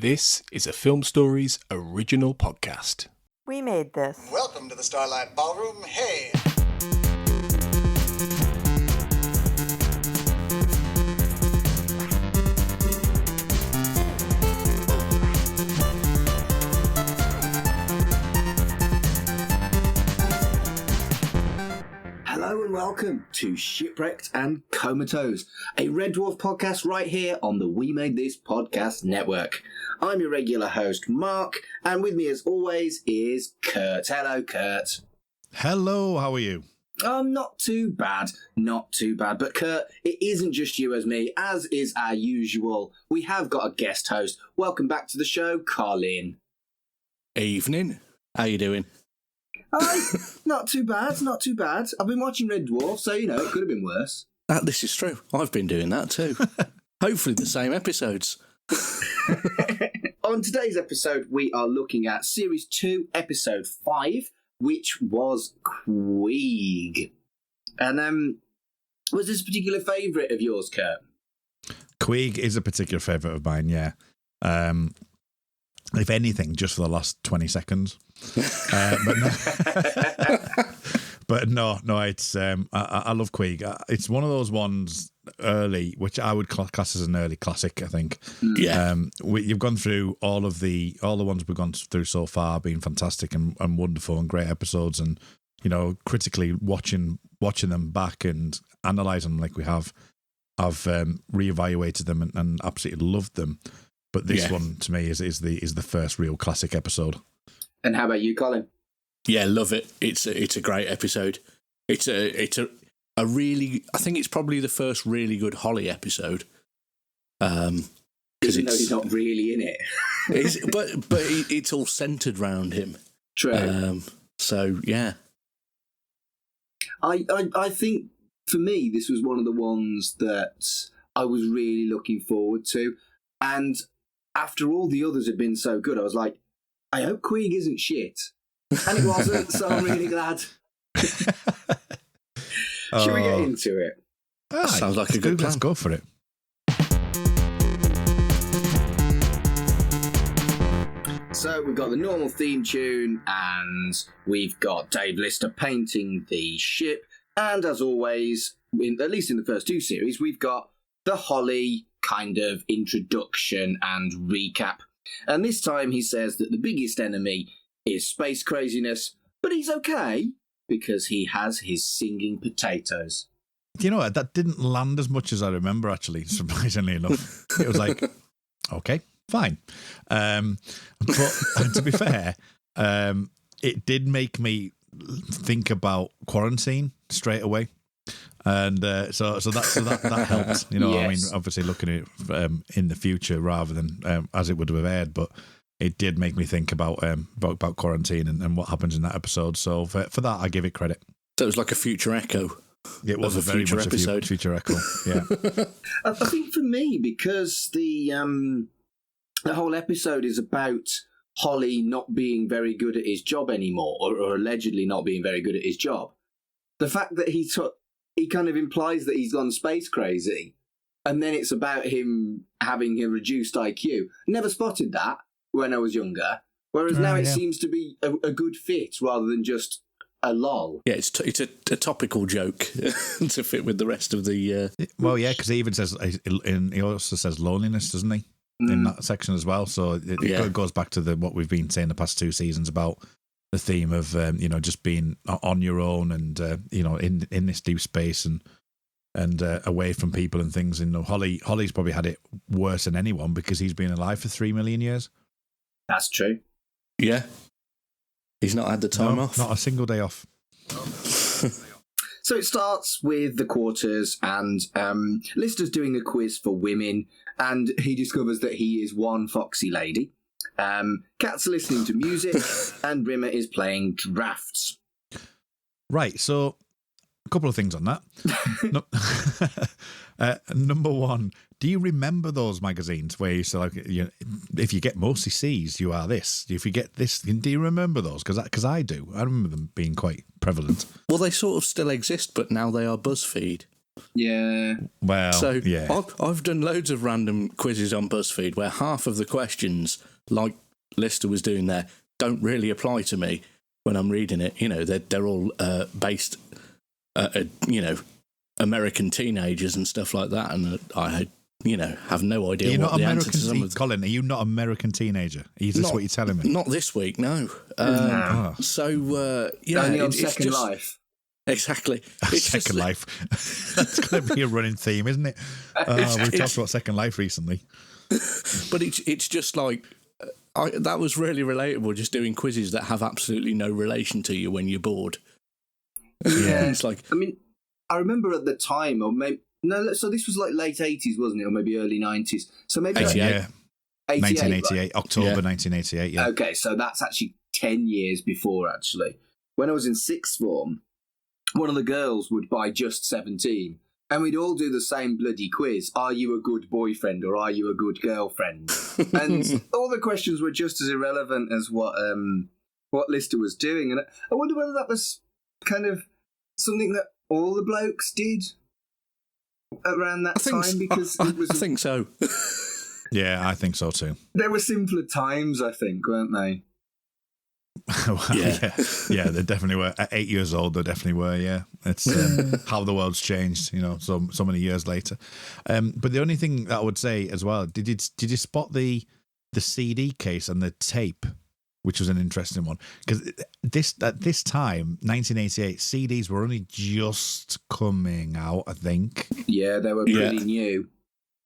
This is a Film Stories original podcast. We made this. Welcome to the Starlight Ballroom. Hey! Hello and welcome to Shipwrecked and Comatose, a Red Dwarf podcast right here on the We Made This podcast network. I'm your regular host, Mark, and with me as always is Kurt. Hello, Kurt. Hello, how are you? Not too bad. But Kurt, it isn't just you as me, as is our usual. We have got a guest host. Welcome back to the show, Colin. Evening. How you doing? Hi. Not too bad. I've been watching Red Dwarf, so, it could have been worse. This is true. I've been doing that too. Hopefully the same episodes. On today's episode, we are looking at Series 2, Episode 5, which was Queeg. And was this a particular favourite of yours, Kurt? Queeg is a particular favourite of mine, yeah. If anything, just for the last 20 seconds. But no, it's I love Queeg. It's one of those ones early, which I would class as an early classic, I think. Yeah. You've gone through all the ones we've gone through so far, being fantastic and wonderful and great episodes, and critically watching them back and analysing them like we have. I've reevaluated them and absolutely loved them. But this one to me is the first real classic episode. And how about you, Colin? Yeah, love it. It's a great episode. It's a really, I think it's probably the first really good Holly episode. Even though he's not really in it. but it's all centred around him. True. So yeah. I think for me this was one of the ones that I was really looking forward to, and after all the others had been so good, I was like, I hope Queeg isn't shit. And it wasn't, so I'm really glad. Should we get into it? Sounds like a good plan. Let's go for it. So we've got the normal theme tune, and we've got Dave Lister painting the ship, and as always, at least in the first two series, we've got the Holly kind of introduction and recap. And this time he says that the biggest enemy is space craziness, but he's okay because he has his singing potatoes. You know what? That didn't land as much as I remember, actually, surprisingly enough. It was like, okay, fine. But to be fair, it did make me think about quarantine straight away. And so that helped, Yes. I mean, obviously looking at it in the future rather than as it would have aired, but it did make me think about quarantine and what happens in that episode. So for that, I give it credit. So it was like a future echo. It was a very much episode. Future echo. Yeah. I think for me, because the whole episode is about Holly not being very good at his job anymore, or allegedly not being very good at his job. The fact that he kind of implies that he's gone space crazy, and then it's about him having a reduced IQ. Never spotted that when I was younger, whereas now it seems to be a good fit rather than just a lol. Yeah, it's a topical joke to fit with the rest of the... Well, yeah, because he even says, he also says loneliness, doesn't he, in that section as well? So it goes back to what we've been saying the past two seasons about the theme of just being on your own and in this deep space and away from people and things. And Holly's probably had it worse than anyone because he's been alive for 3 million years. That's true. Yeah, he's not had the time off. Not a single day off. So it starts with the quarters, and Lister's doing a quiz for women, and he discovers that he is one foxy lady. Kat's listening to music, and Rimmer is playing drafts. Right, so a couple of things on that. Number one, do you remember those magazines where you used to if you get mostly C's, you are this. If you get this, do you remember those? Because I do. I remember them being quite prevalent. Well, they sort of still exist, but now they are BuzzFeed. Yeah. Well, So yeah. I've done loads of random quizzes on BuzzFeed where half of the questions, like Lister was doing there, don't really apply to me when I'm reading it. You know, they're all based, American teenagers and stuff like that, and I had, have no idea You're what not the American, answer to some of Colin. Are you not American teenager? Is this what you're telling me? Not this week, no. No. So Only on it's Second just, Life. Exactly. It's Second Life. That's going to be a running theme, isn't it? We've talked about Second Life recently. But it's just like, that was really relatable, just doing quizzes that have absolutely no relation to you when you're bored. Yeah. It's like, I mean, I remember at the time, or maybe no. So this was like late 80s, wasn't it, or maybe early 90s? So maybe 88. Yeah. 1988, right? October Yeah. 1988. Yeah. Okay, so that's actually 10 years before. Actually, when I was in sixth form, one of the girls would buy Just 17, and we'd all do the same bloody quiz. Are you a good boyfriend or are you a good girlfriend? And all the questions were just as irrelevant as what Lister was doing. And I wonder whether that was kind of something that all the blokes did around that time, because it was. I think so. Yeah, I think so too. There were simpler times, I think, weren't they? Yeah, they definitely were. At 8 years old, they definitely were. Yeah, it's how the world's changed. So many years later. But the only thing that I would say as well, did you spot the CD case and the tape, which was an interesting one, because at this time, 1988, CDs were only just coming out, I think. Yeah, they were pretty new.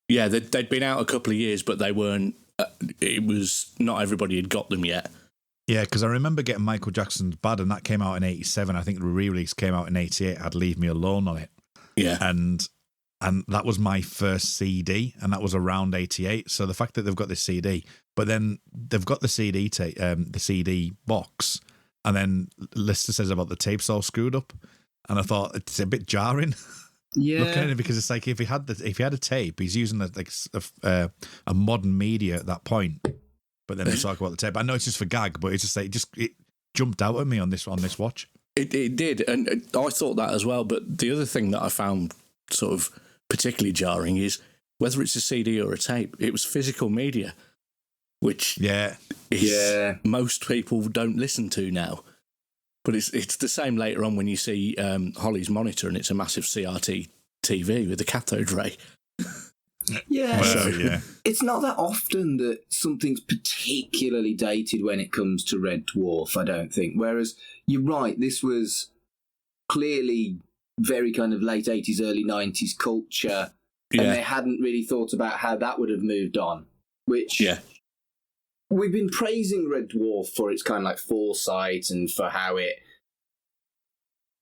Yeah, they'd been out a couple of years, but they weren't. It was not everybody had got them yet. Yeah, because I remember getting Michael Jackson's Bad, and that came out in 87. I think the re-release came out in 88, had Leave Me Alone on it. Yeah. And that was my first CD, and that was around 88. So the fact that they've got this CD, but then they've got the CD box, and then Lister says about the tapes all screwed up, and I thought it's a bit jarring. Yeah, Looking at it, because it's like if he had a tape, he's using a modern media at that point. But then they talk about the tape. I know it's just for gag, but it's just like it jumped out at me on this watch. It did, and I thought that as well. But the other thing that I found sort of particularly jarring is whether it's a CD or a tape. It was physical media, which most people don't listen to now. But it's the same later on when you see Holly's monitor, and it's a massive CRT TV with a cathode ray. Yeah. Well, yeah. It's not that often that something's particularly dated when it comes to Red Dwarf, I don't think. Whereas, you're right, this was clearly very kind of late 80s, early 90s culture, and they hadn't really thought about how that would have moved on, which... Yeah. We've been praising Red Dwarf for its kind of like foresight and for how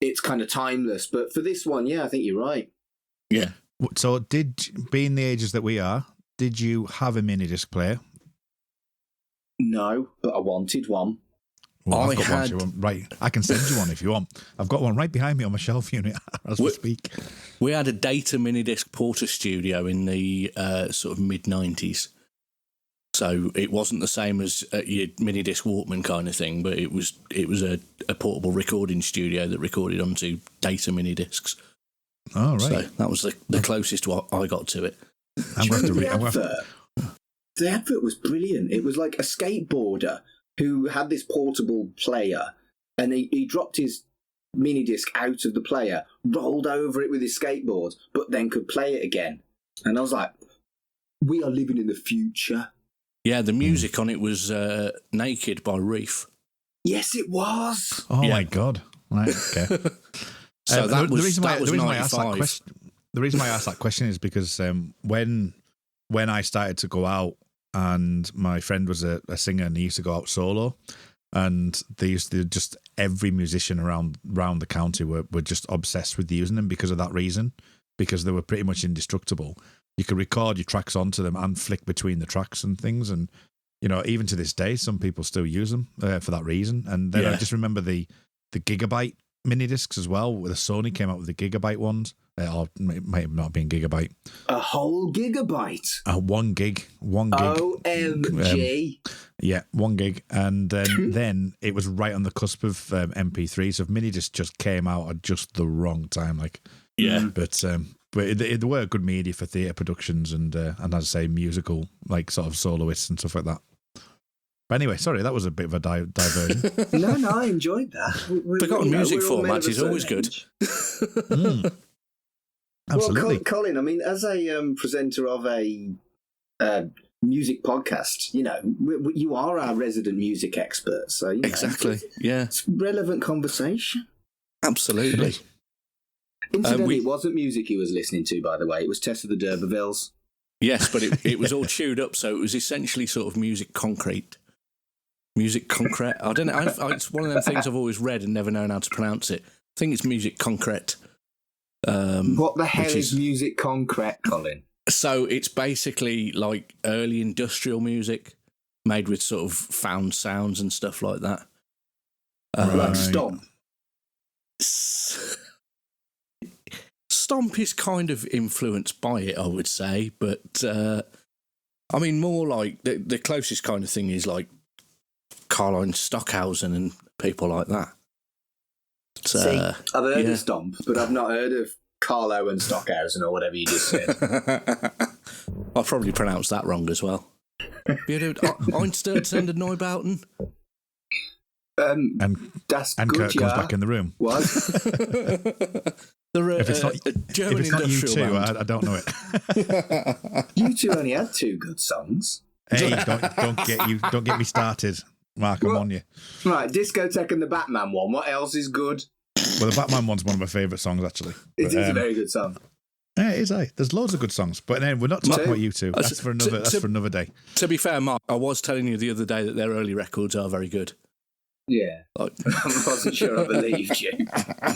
it's kind of timeless. But for this one, yeah, I think you're right. Yeah. So being the ages that we are, did you have a mini disc player? No, but I wanted one. Well, I've got one. Right, I can send you one if you want. I've got one right behind me on my shelf unit as we speak. We had a Data mini disc Porter studio in the sort of mid-90s. So it wasn't the same as your mini disc Walkman kind of thing, but it was a portable recording studio that recorded onto Data mini discs. Oh, right. So that was the closest I got to it. I'm going to read. The advert was brilliant. It was like a skateboarder who had this portable player, and he dropped his mini disc out of the player, rolled over it with his skateboard, but then could play it again. And I was like, we are living in the future. Yeah, the music on it was Naked by Reef. Yes, it was. Oh, my God. Right, okay. So the reason why I asked that question is because when I started to go out, and my friend was a singer, and he used to go out solo, and they used to just every musician around the county were just obsessed with using them because of that reason, because they were pretty much indestructible. You could record your tracks onto them and flick between the tracks and things, and even to this day, some people still use them for that reason. And then I just remember the Gigabyte mini discs as well, where the Sony came out with the Gigabyte ones. Or it might have not been Gigabyte. A whole gigabyte. 1 gig. 1 gig. OMG. 1 gig. And then it was right on the cusp of MP3. So mini disc just came out at just the wrong time. But But they were good media for theatre productions and as I say, musical, like sort of soloists and stuff like that. But anyway, sorry, that was a bit of a diversion. No, I enjoyed that. Forgotten music format is always good. Absolutely. Well, Colin, I mean, as a presenter of a music podcast, you are our resident music expert. So exactly, it's relevant conversation. Absolutely. Incidentally, it wasn't music he was listening to, by the way. It was Tess of the D'Urbervilles. Yes, but it was all chewed up, so it was essentially sort of music concrete. Music concrete. I don't know. It's one of them things I've always read and never known how to pronounce it. I think it's music concrete. What the hell is music concrete, Colin? So it's basically like early industrial music made with sort of found sounds and stuff like that. Like Stomp. Stomp is kind of influenced by it, I would say, but I mean, more like the closest kind of thing is like Caroline Stockhausen and people like that. See, I've heard of Stomp, but I've not heard of Carlo and Stockhausen or whatever you just said. I probably pronounced that wrong as well. Einstürzen and Neubauten? And Kurt comes back in the room. What? If it's not U2, I don't know it. U2 only had 2 good songs. Hey, don't get me started, Mark. I'm on you. Right, Discotheque and the Batman one. What else is good? Well, the Batman one's one of my favourite songs, actually. It is a very good song. Yeah, it is. There's loads of good songs, but then we're not talking about U2. That's for another day. To be fair, Mark, I was telling you the other day that their early records are very good. Yeah, I wasn't sure I believed you.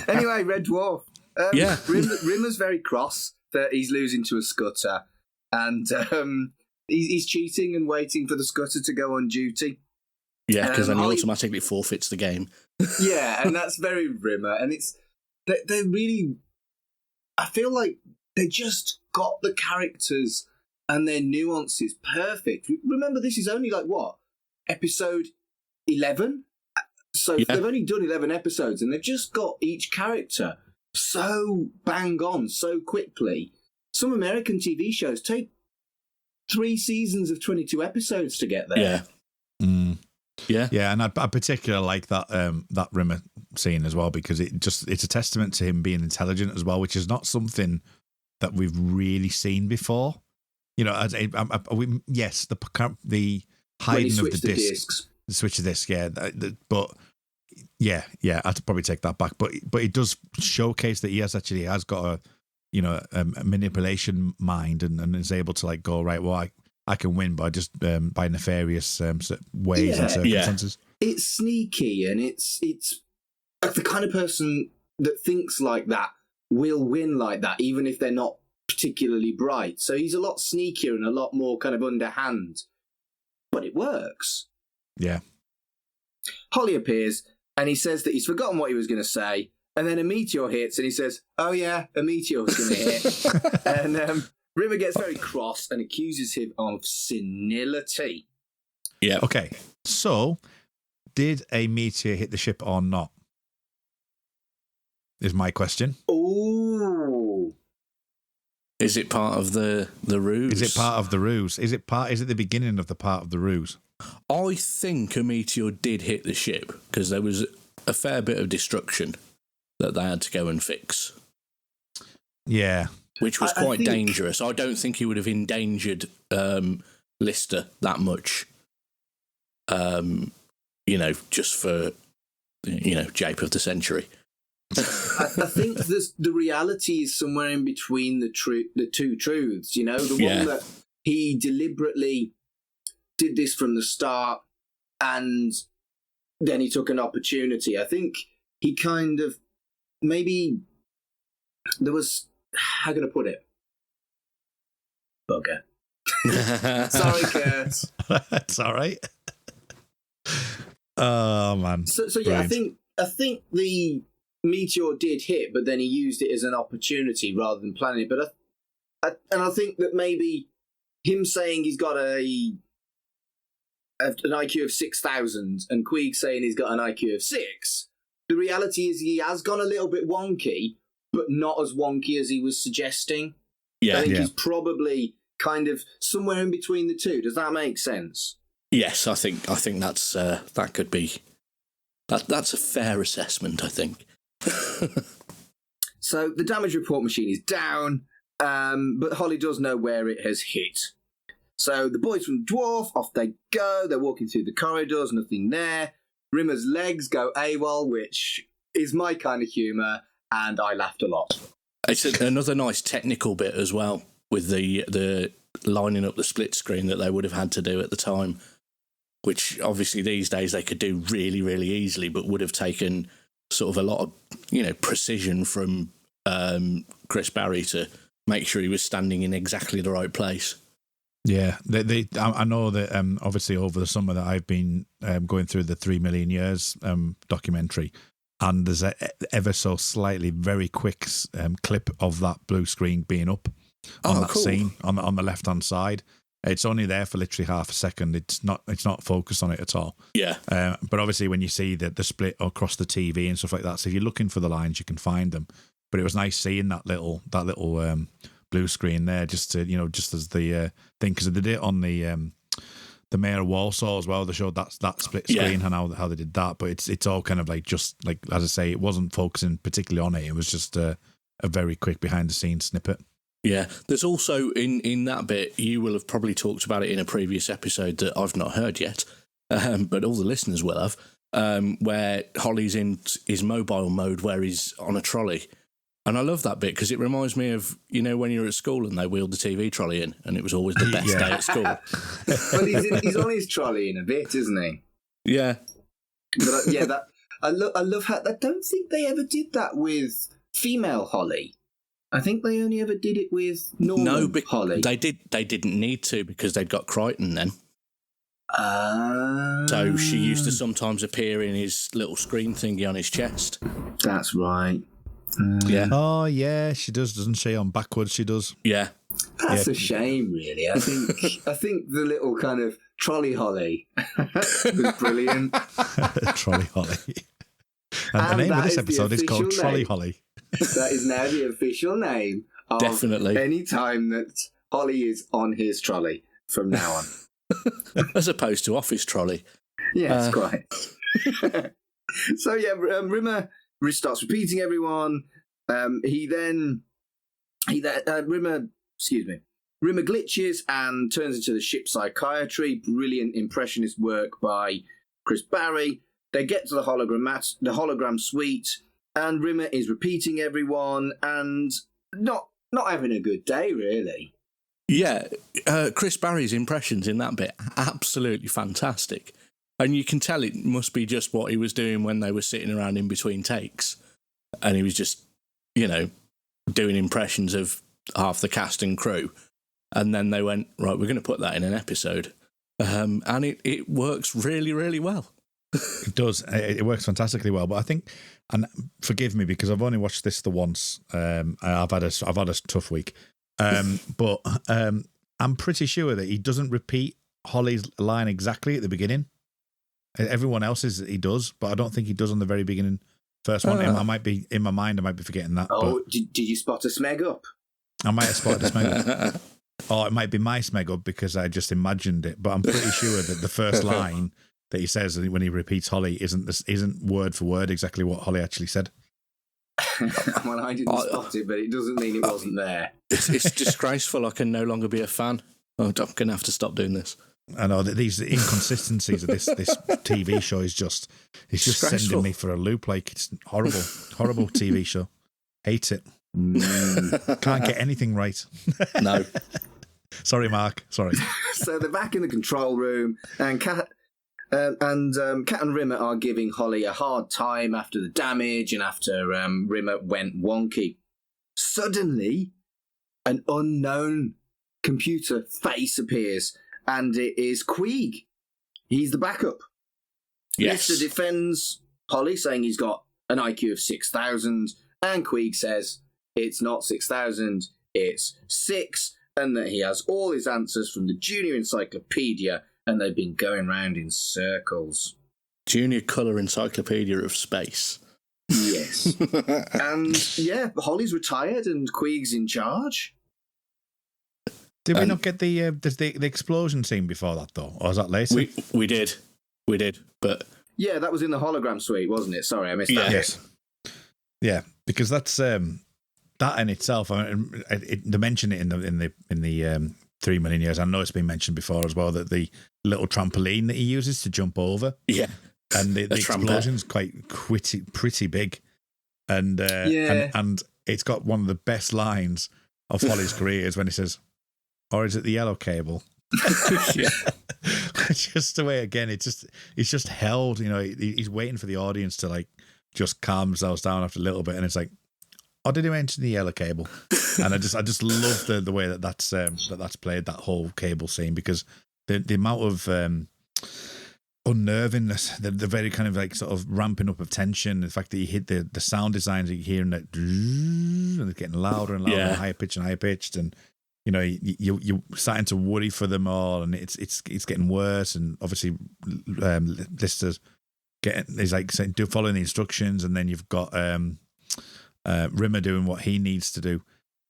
Anyway, Red Dwarf. Rimmer's very cross that he's losing to a Scudder, and he's cheating and waiting for the Scudder to go on duty. Yeah, because then he automatically forfeits the game. Yeah, and that's very Rimmer, and they're really. I feel like they just got the characters and their nuances perfect. Remember, this is only like episode 11. So they've only done 11 episodes, and they've just got each character so bang on so quickly. Some American TV shows take 3 seasons of 22 episodes to get there. Yeah. Yeah, and I particularly like that Rimmer scene as well, because it's a testament to him being intelligent as well, which is not something that we've really seen before. The hiding of the discs. The switch of disc, but I'd probably take that back. But it does showcase that he has got a manipulation mind and is able to like go right. Well, I can win by just by nefarious ways and circumstances. Yeah. It's sneaky, and it's like the kind of person that thinks like that will win like that, even if they're not particularly bright. So he's a lot sneakier and a lot more kind of underhand, but it works. Yeah. Holly appears, and he says that he's forgotten what he was going to say, and then a meteor hits, and he says, "Oh yeah, a meteor's going to hit." And Rimmer gets very cross and accuses him of senility. Yeah. Okay. So, did a meteor hit the ship or not? Is my question. Ooh. Is it part of the ruse? Is it part of the ruse? Is it the beginning of the part of the ruse? I think a meteor did hit the ship because there was a fair bit of destruction that they had to go and fix. Yeah. Which was quite dangerous. I don't think he would have endangered Lister that much. Just for, Jape of the Century. I think the reality is somewhere in between the two truths. The one that he deliberately did this from the start, and then he took an opportunity. I think he kind of maybe there was. How can I put it? Bugger. Sorry, Kurt. That's all right. Oh man. So yeah, I think the meteor did hit, but then he used it as an opportunity rather than planning it. But I think that maybe him saying he's got an IQ of 6,000 and Queeg saying he's got an IQ of 6. The reality is he has gone a little bit wonky, but not as wonky as he was suggesting. Yeah, I think he's probably kind of somewhere in between the two. Does that make sense? Yes, I think that's that could be that's a fair assessment, I think. So the damage report machine is down, but Holly does know where it has hit. So the boys from the Dwarf, off they go. They're walking through the corridors, nothing there. Rimmer's legs go AWOL, which is my kind of humour, and I laughed a lot. It's another nice technical bit as well, with the lining up the split screen that they would have had to do at the time, which obviously these days they could do really, really easily, but would have taken sort of a lot of, precision from Chris Barry to make sure he was standing in exactly the right place. Yeah, I know that obviously over the summer that I've been going through the 3 Million Years documentary, and there's a ever so slightly very quick clip of that blue screen being up on that scene on the left hand side. It's only there for literally half a second. It's not focused on it at all. Yeah. But obviously when you see the split across the TV and stuff like that, so if you're looking for the lines, you can find them. But it was nice seeing that little blue screen there, just to just as the thing, because they did it on the Mayor of Warsaw as well. They showed that split screen and how they did that. But it's all kind of like, just like, as I say, it wasn't focusing particularly on it. It was just a very quick behind the scenes snippet. Yeah, there's also in that bit, you will have probably talked about it in a previous episode that I've not heard yet, but all the listeners will have, where Holly's in his mobile mode where he's on a trolley. And I love that bit because it reminds me of, when you're at school and they wheeled the TV trolley in and it was always the best day at school. But he's on his trolley in a bit, isn't he? Yeah. But I love how, I don't think they ever did that with female Holly. I think they only ever did it with normal Holly. They didn't need to because they'd got Crichton then. So she used to sometimes appear in his little screen thingy on his chest. That's right. Yeah. Oh, yeah, she does, doesn't she? On backwards, she does. Yeah. That's a shame, really. I think the little kind of trolley Holly was brilliant. Trolley Holly. And the name of this episode is called Trolley Holly. That is now the official name of Definitely. any time that Holly is on his trolley from now on. As opposed to off his trolley. Yes, quite. So, Rimmer starts repeating everyone. Rimmer glitches and turns into the ship psychiatry. Brilliant impressionist work by Chris Barry. They get to the hologram suite, and Rimmer is repeating everyone and not having a good day, really. Yeah, Chris Barry's impressions in that bit, absolutely fantastic. And you can tell it must be just what he was doing when they were sitting around in between takes. And he was just, doing impressions of half the cast and crew. And then they went, right, we're going to put that in an episode. And it works really, really well. It does. It works fantastically well. But I think, and forgive me because I've only watched this the once. I've had a tough week. But I'm pretty sure that he doesn't repeat Holly's line exactly at the beginning. Everyone else's he does, but I don't think he does on the very beginning. First one, I might be in my mind. I might be forgetting that. Oh, did you spot a smeg up? I might have spotted a smeg up, or it might be my smeg up because I just imagined it. But I'm pretty sure that the first line that he says when he repeats Holly isn't word for word exactly what Holly actually said. Well, I didn't spot it, but it doesn't mean it wasn't there. It's disgraceful. I can no longer be a fan. I'm going to have to stop doing this. I know that these inconsistencies of this TV show is just sending me for a loop. Like, it's horrible TV show. Hate it. Can't get anything right. No. Sorry, Mark. Sorry. So they're back in the control room, and Kat and Rimmer are giving Holly a hard time after the damage and after Rimmer went wonky. Suddenly, an unknown computer face appears. And it is Queeg. He's the backup. Yes. Lister defends Holly, saying he's got an IQ of 6,000. And Queeg says it's not 6,000, it's 6. And that he has all his answers from the Junior Encyclopedia. And they've been going round in circles. Junior Colour Encyclopedia of Space. Yes. And yeah, Holly's retired and Queeg's in charge. Did we not get the explosion scene before that, though? Or was that later? We did. But yeah, that was in the hologram suite, wasn't it? Sorry, I missed that. Yes. Yeah, because that's that in itself. I mean, they mention it in the 3 million years. I know it's been mentioned before as well, that the little trampoline that he uses to jump over. Yeah. And the explosion's quite pretty big. And and it's got one of the best lines of Holly's career is when he says, "Or is it the yellow cable?" Yeah. Just the way, again, he's just held, he's waiting for the audience to like just calm themselves down after a little bit, and it's like, oh, did he mention the yellow cable? And I just love the way that's played, that whole cable scene, because the amount of unnervingness, the very kind of like sort of ramping up of tension, the fact that you hit the sound designs, you're hearing it, and it's getting louder and louder, and higher pitched, and you're starting to worry for them all, and it's getting worse, and obviously Lister's he's like following the instructions, and then you've got Rimmer doing what he needs to do,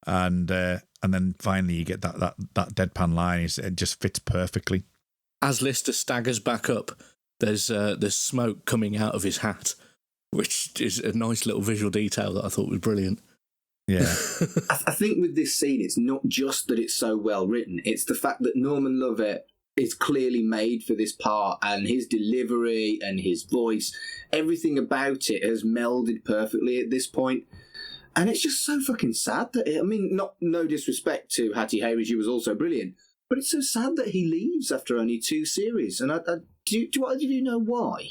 and then finally you get that deadpan line. It just fits perfectly. As Lister staggers back up, there's smoke coming out of his hat, which is a nice little visual detail that I thought was brilliant. Yeah. I think with this scene, it's not just that it's so well written, it's the fact that Norman Lovett is clearly made for this part, and his delivery and his voice, everything about it has melded perfectly at this point. And it's just so fucking sad that no disrespect to Hattie Hayes, she was also brilliant, but it's so sad that he leaves after only 2 series. And do either of you know why?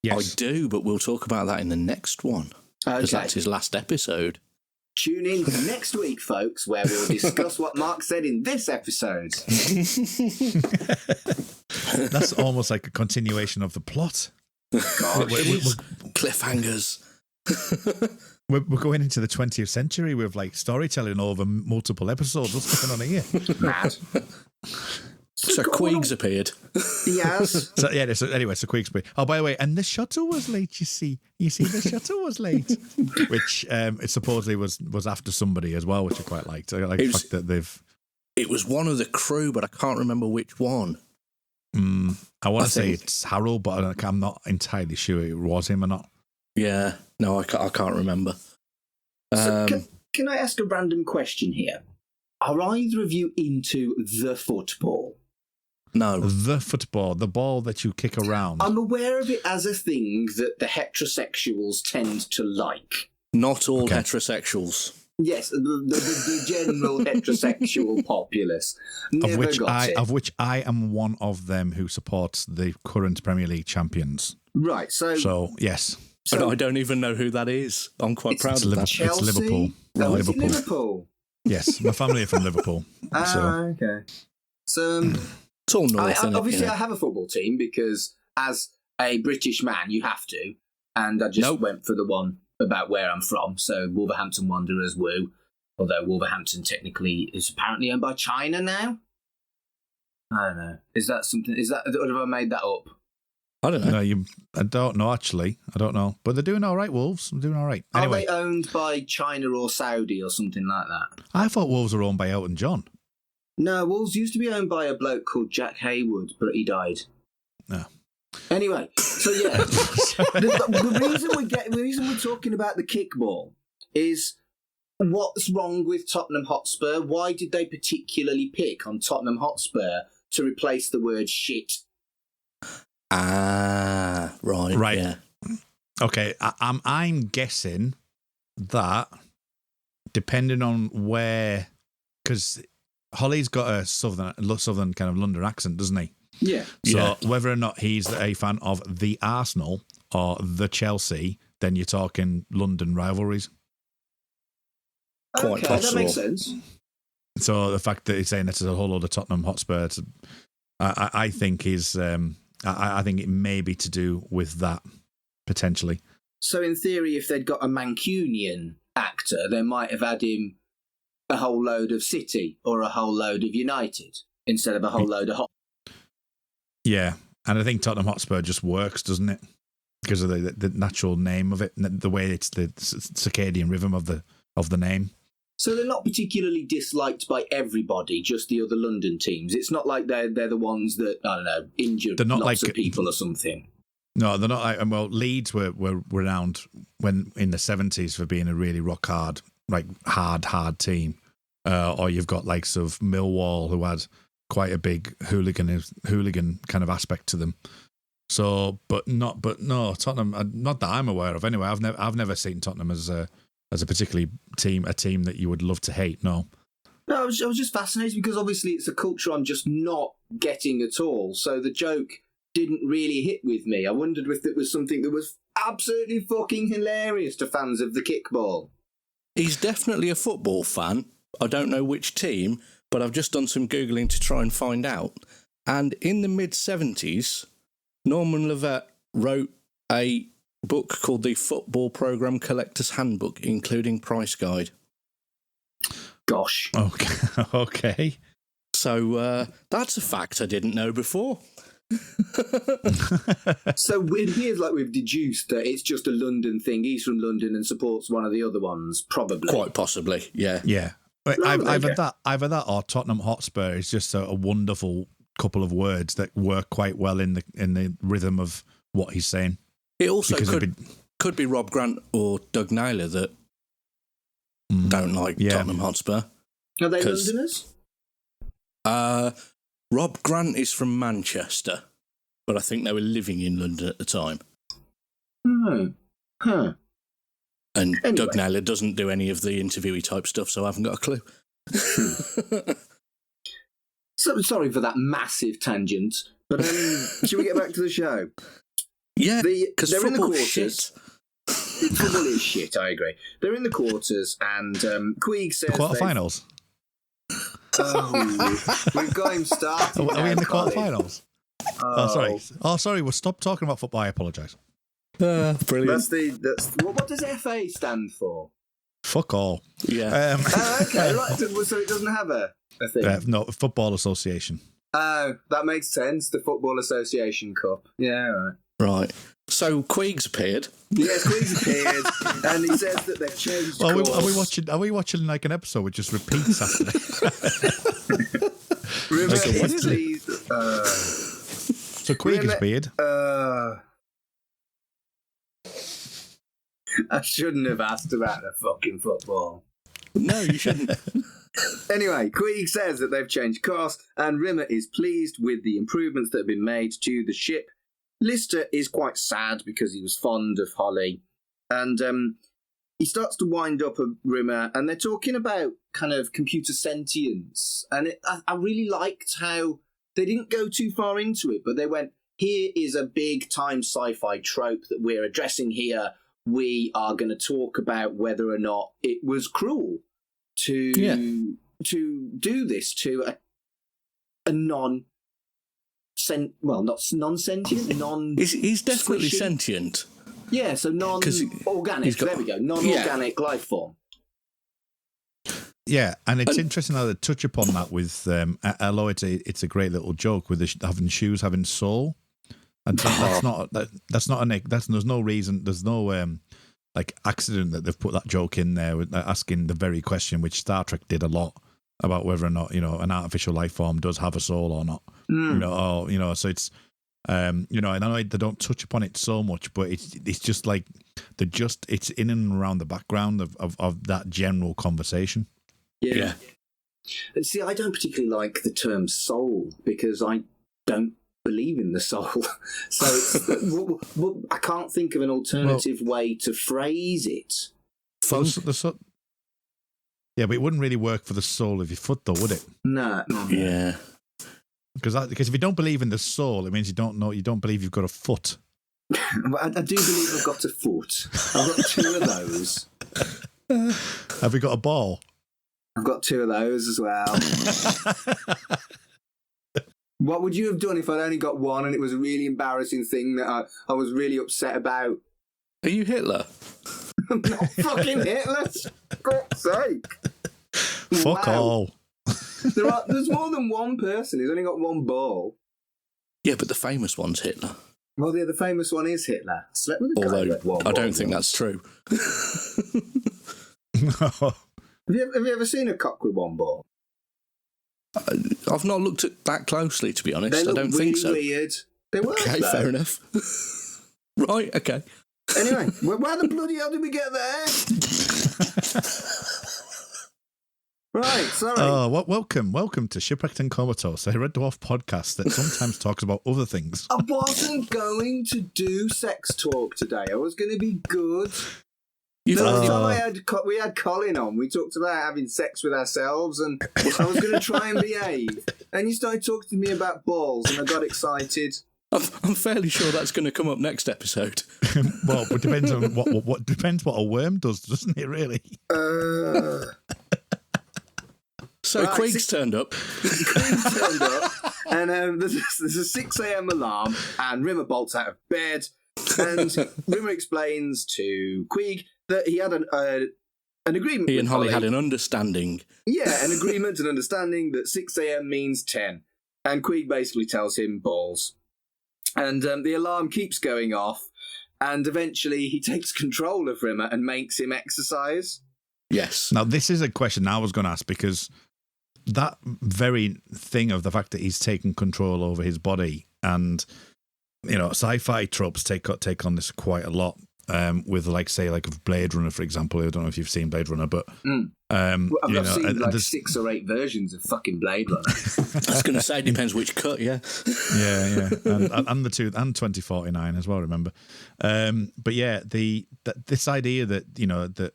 Yes. I do, but we'll talk about that in the next one, because that's his last episode. Tune in next week, folks, where we'll discuss what Mark said in this episode. That's almost like a continuation of the plot. God, cliffhangers. We're going into the 20th century with like storytelling over multiple episodes. What's going on here? Mad. So Queeg's appeared. Yes. So Queeg's appeared. Oh, by the way, and the shuttle was late. You see, the shuttle was late, which it supposedly was after somebody as well, which I quite liked. I like the fact that they've. It was one of the crew, but I can't remember which one. I want to say it's Harold, but I'm not entirely sure it was him or not. Yeah, no, I can't remember. So can I ask a random question here? Are either of you into the football? No. The football, the ball that you kick around. I'm aware of it as a thing that the heterosexuals tend to like. Not all heterosexuals. Yes, the general heterosexual populace. Of which I am one of them who supports the current Premier League champions. Right, so yes. So, I don't even know who that is. I'm quite proud of that. Chelsea? It's Liverpool. Oh, is it Liverpool? Yes, my family are from Liverpool. Okay. So it's all north. Obviously, I have a football team because, as a British man, you have to. And I just went for the one about where I'm from. So Wolverhampton Wanderers, woo. Although Wolverhampton technically is apparently owned by China now. I don't know. Is that something? Or have I made that up? I don't know. No, I don't know, actually. I don't know. But they're doing all right, Wolves. They're doing all right. Anyway. Are they owned by China or Saudi or something like that? I thought Wolves were owned by Elton John. No, Wolves used to be owned by a bloke called Jack Haywood, but he died. No. Anyway, so yeah. the reason we're talking about the kickball is what's wrong with Tottenham Hotspur? Why did they particularly pick on Tottenham Hotspur to replace the word shit? Right. Yeah. Okay, I'm guessing that depending on where, because Holly's got a southern kind of London accent, doesn't he? Yeah. So whether or not he's a fan of the Arsenal or the Chelsea, then you're talking London rivalries. Quite possible. That makes sense. So the fact that he's saying this is a whole load of Tottenham Hotspur, I think is. I think it may be to do with that, potentially. So in theory, if they'd got a Mancunian actor, they might have had him a whole load of City or a whole load of United instead of a whole load of Yeah, and I think Tottenham Hotspur just works, doesn't it? because of the natural name of it, and the way it's the circadian rhythm of the name. So they're not particularly disliked by everybody, just the other London teams. It's not like they're the ones that, I don't know, injured lots of people or something. No, they're not. Well, Leeds were renowned when in the 70s for being a really rock hard, like hard team. Or you've got likes of Millwall, who had quite a big hooligan kind of aspect to them. So, but no, Tottenham. Not that I'm aware of. Anyway, I've never seen Tottenham as a particularly a team that you would love to hate. No. No, I was just fascinated because obviously it's a culture I'm just not getting at all. So the joke didn't really hit with me. I wondered if it was something that was absolutely fucking hilarious to fans of the kickball. He's definitely a football fan. I don't know which team, but I've just done some Googling to try and find out. And in the mid-70s, Norman Lovett wrote a book called the Football Programme Collector's Handbook, including price guide. Gosh. Okay. So that's a fact I didn't know before. So it appears like we've deduced that it's just a London thing. He's from London and supports one of the other ones, probably. Quite possibly, yeah. Yeah. Either that or Tottenham Hotspur is just a wonderful couple of words that work quite well in the rhythm of what he's saying. It also could be Rob Grant or Doug Naylor that don't like Tottenham Hotspur. Are they Londoners? Rob Grant is from Manchester, but I think they were living in London at the time. Huh. And anyway. Doug Naylor doesn't do any of the interviewee type stuff, so I haven't got a clue. So sorry for that massive tangent, but should we get back to the show? Yeah, because they're in the quarters. Shit. Football is shit, I agree. They're in the quarters, and Queeg says... The quarterfinals? We've got him started. Are we in the quarterfinals? Sorry. We'll stop talking about football. I apologise. Brilliant. What does FA stand for? Fuck all. Yeah. Okay, right. So it doesn't have a thing? No, Football Association. Oh, that makes sense. The Football Association Cup. Yeah, right. Right. So Queeg's appeared. Yes, Queeg's appeared, and he says that they've changed course. Are we watching like an episode which just repeats after it? So Queeg is beard. I shouldn't have asked about the fucking football. No, you shouldn't. Anyway, Queeg says that they've changed course, and Rimmer is pleased with the improvements that have been made to the ship. Lister is quite sad because he was fond of Holly, and he starts to wind up a Rimmer, and they're talking about kind of computer sentience, and I really liked how they didn't go too far into it, but they went, here is a big-time sci-fi trope that we're addressing here. We are going to talk about whether or not it was cruel to do this to a not non-sentient, He's definitely sentient. Yeah, so non-organic. There we go, non-organic life form. Yeah, and it's interesting how they touch upon that with, although it's a great little joke with having shoes having soul. And there's no reason, there's no like accident that they've put that joke in there with asking the very question which Star Trek did a lot about whether or not an artificial life form does have a soul or not. So it's and I know they don't touch upon it so much, but it's just like it's in and around the background of that general conversation. Yeah. See, I don't particularly like the term soul because I don't believe in the soul. So I can't think of an alternative way to phrase it. Yeah, but it wouldn't really work for the sole of your foot, though, would it? No. Yeah. Because if you don't believe in the soul, it means you don't believe you've got a foot. I do believe I've got a foot. I've got 2 of those. Have you got a ball? I've got 2 of those as well. What would you have done if I'd only got 1 and it was a really embarrassing thing that I was really upset about? Are you Hitler? I'm not fucking Hitler, for God's sake. Fuck all. There's more than one person who's only got 1 ball. Yeah, but the famous one's Hitler. Well, the famous one is Hitler. Slept with a guy who had one I don't ball. think that's true. Have you ever seen a cock with one ball? I've not looked at that closely, to be honest. They look I don't really think so. weird. They were. Okay, fair enough. Right, okay. Anyway, where the bloody hell did we get there? Right, sorry. Oh, welcome to Shipwrecked and Comatose, a Red Dwarf podcast that sometimes talks about other things. I wasn't going to do sex talk today. I was going to be good. The last time we had Colin on, we talked about having sex with ourselves, and I was going to try and behave. And you started talking to me about balls, and I got excited. I'm fairly sure that's going to come up next episode. Well, it depends on what depends what a worm does, doesn't it? Really. So right, Queeg's turned up. Queeg's turned up, and there's a 6 a.m. alarm, and Rimmer bolts out of bed, and Rimmer explains to Queeg that he had an agreement. He and Holly had an understanding. Yeah, an agreement, an understanding that 6 a.m. means 10, and Queeg basically tells him balls, and the alarm keeps going off, and eventually he takes control of Rimmer and makes him exercise. Yes. Now, this is a question I was going to ask, because that very thing of the fact that he's taken control over his body, and sci-fi tropes take on this quite a lot. With like Blade Runner, for example. I don't know if you've seen Blade Runner, but I've seen 6 or 8 versions of fucking Blade Runner. I was going to say, depends which cut, yeah. Yeah, and 2049 as well. Remember, but yeah, this idea that that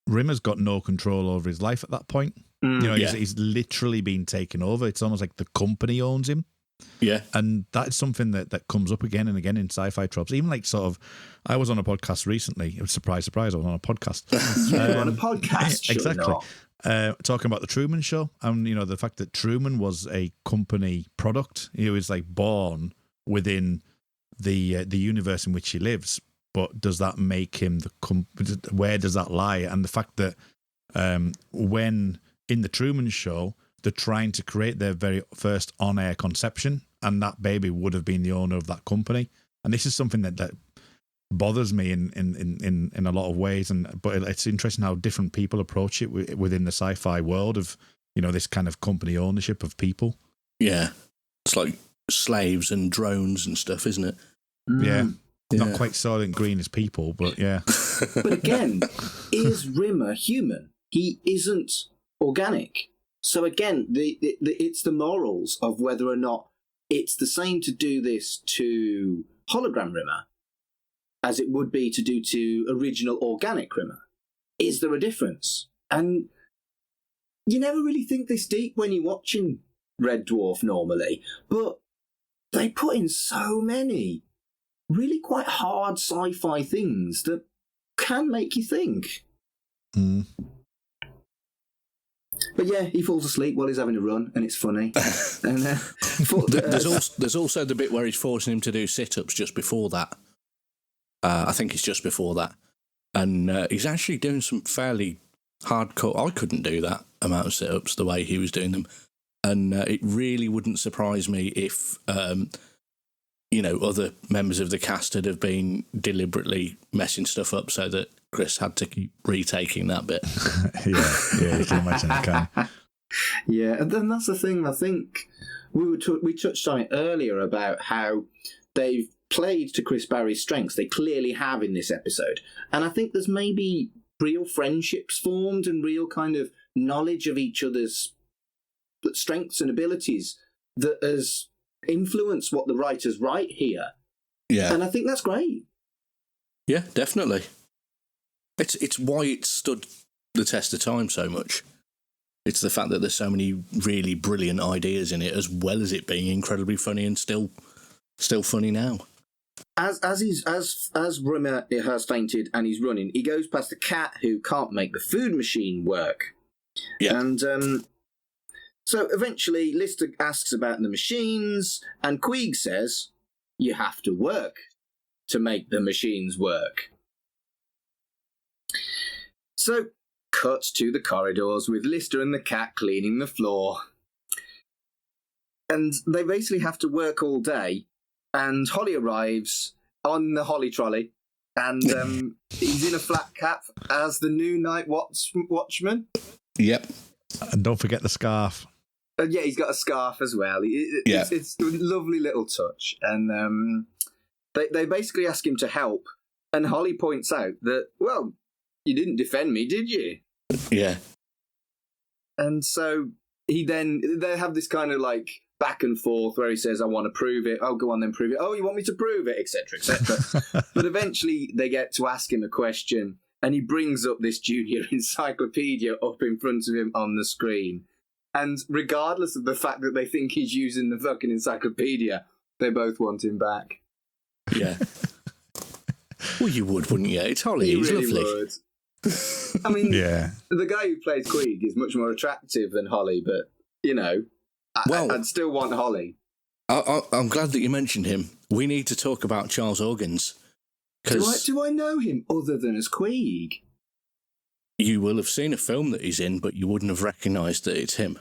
Rimmer's got no control over his life at that point. He's literally been taken over. It's almost like the company owns him. Yeah. And that's something that comes up again and again in sci-fi tropes. Even like I was on a podcast recently. It was surprise, I was on a podcast. On a podcast, exactly. Talking about the Truman Show, and the fact that Truman was a company product. He was like born within the universe in which he lives. But does that make him where does that lie? And the fact that when in the Truman Show, they're trying to create their very first on-air conception, and that baby would have been the owner of that company. And this is something that bothers me in a lot of ways. But it's interesting how different people approach it within the sci-fi world of this kind of company ownership of people. Yeah, it's like slaves and drones and stuff, isn't it? Yeah. Not quite Silent Green as people, but yeah. But again, is Rimmer human? He isn't organic. So again, it's the morals of whether or not it's the same to do this to hologram Rimmer as it would be to do to original organic Rimmer. Is there a difference? And you never really think this deep when you're watching Red Dwarf normally, but they put in so many really quite hard sci-fi things that can make you think. Mm. But yeah, he falls asleep while he's having a run, and it's funny. And there's also the bit where he's forcing him to do sit-ups just before that. I think it's just before that. And he's actually doing some fairly hardcore... I couldn't do that amount of sit-ups the way he was doing them. And it really wouldn't surprise me if... other members of the cast had have been deliberately messing stuff up so that Chris had to keep retaking that bit. yeah, you can imagine it can. Yeah, and then that's the thing. I think we touched on it earlier about how they've played to Chris Barry's strengths. They clearly have in this episode, and I think there's maybe real friendships formed and real kind of knowledge of each other's strengths and abilities that has influenced what the writers write here. Yeah, and I think that's great. Yeah, definitely. It's why it stood the test of time so much. It's the fact that there's so many really brilliant ideas in it, as well as it being incredibly funny and still funny now. As Rimmer has fainted and he's running, he goes past a cat who can't make the food machine work. Yeah, and so eventually Lister asks about the machines, and Queeg says, "You have to work to make the machines work." So, cut to the corridors with Lister and the cat cleaning the floor. And they basically have to work all day and Holly arrives on the Holly trolley, and he's in a flat cap as the new night watchman. Yep. And don't forget the scarf. Yeah, he's got a scarf as well. It's a lovely little touch. And they basically ask him to help. And Holly points out that, well, you didn't defend me, did you? Yeah. And so they have this kind of like back and forth where he says, I want to prove it. Oh, go on then, prove it. Oh, you want me to prove it, etc., etc. But eventually they get to ask him a question, and he brings up this junior encyclopedia up in front of him on the screen. And regardless of the fact that they think he's using the fucking encyclopedia, they both want him back. Yeah. Well, you would, wouldn't you? It's Holly. He's really lovely. Would. I mean, yeah. The guy who plays Queeg is much more attractive than Holly, but, you know, I'd still want Holly. I'm glad that you mentioned him. We need to talk about Charles Organs. Do I know him other than as Queeg? You will have seen a film that he's in, but you wouldn't have recognised that it's him.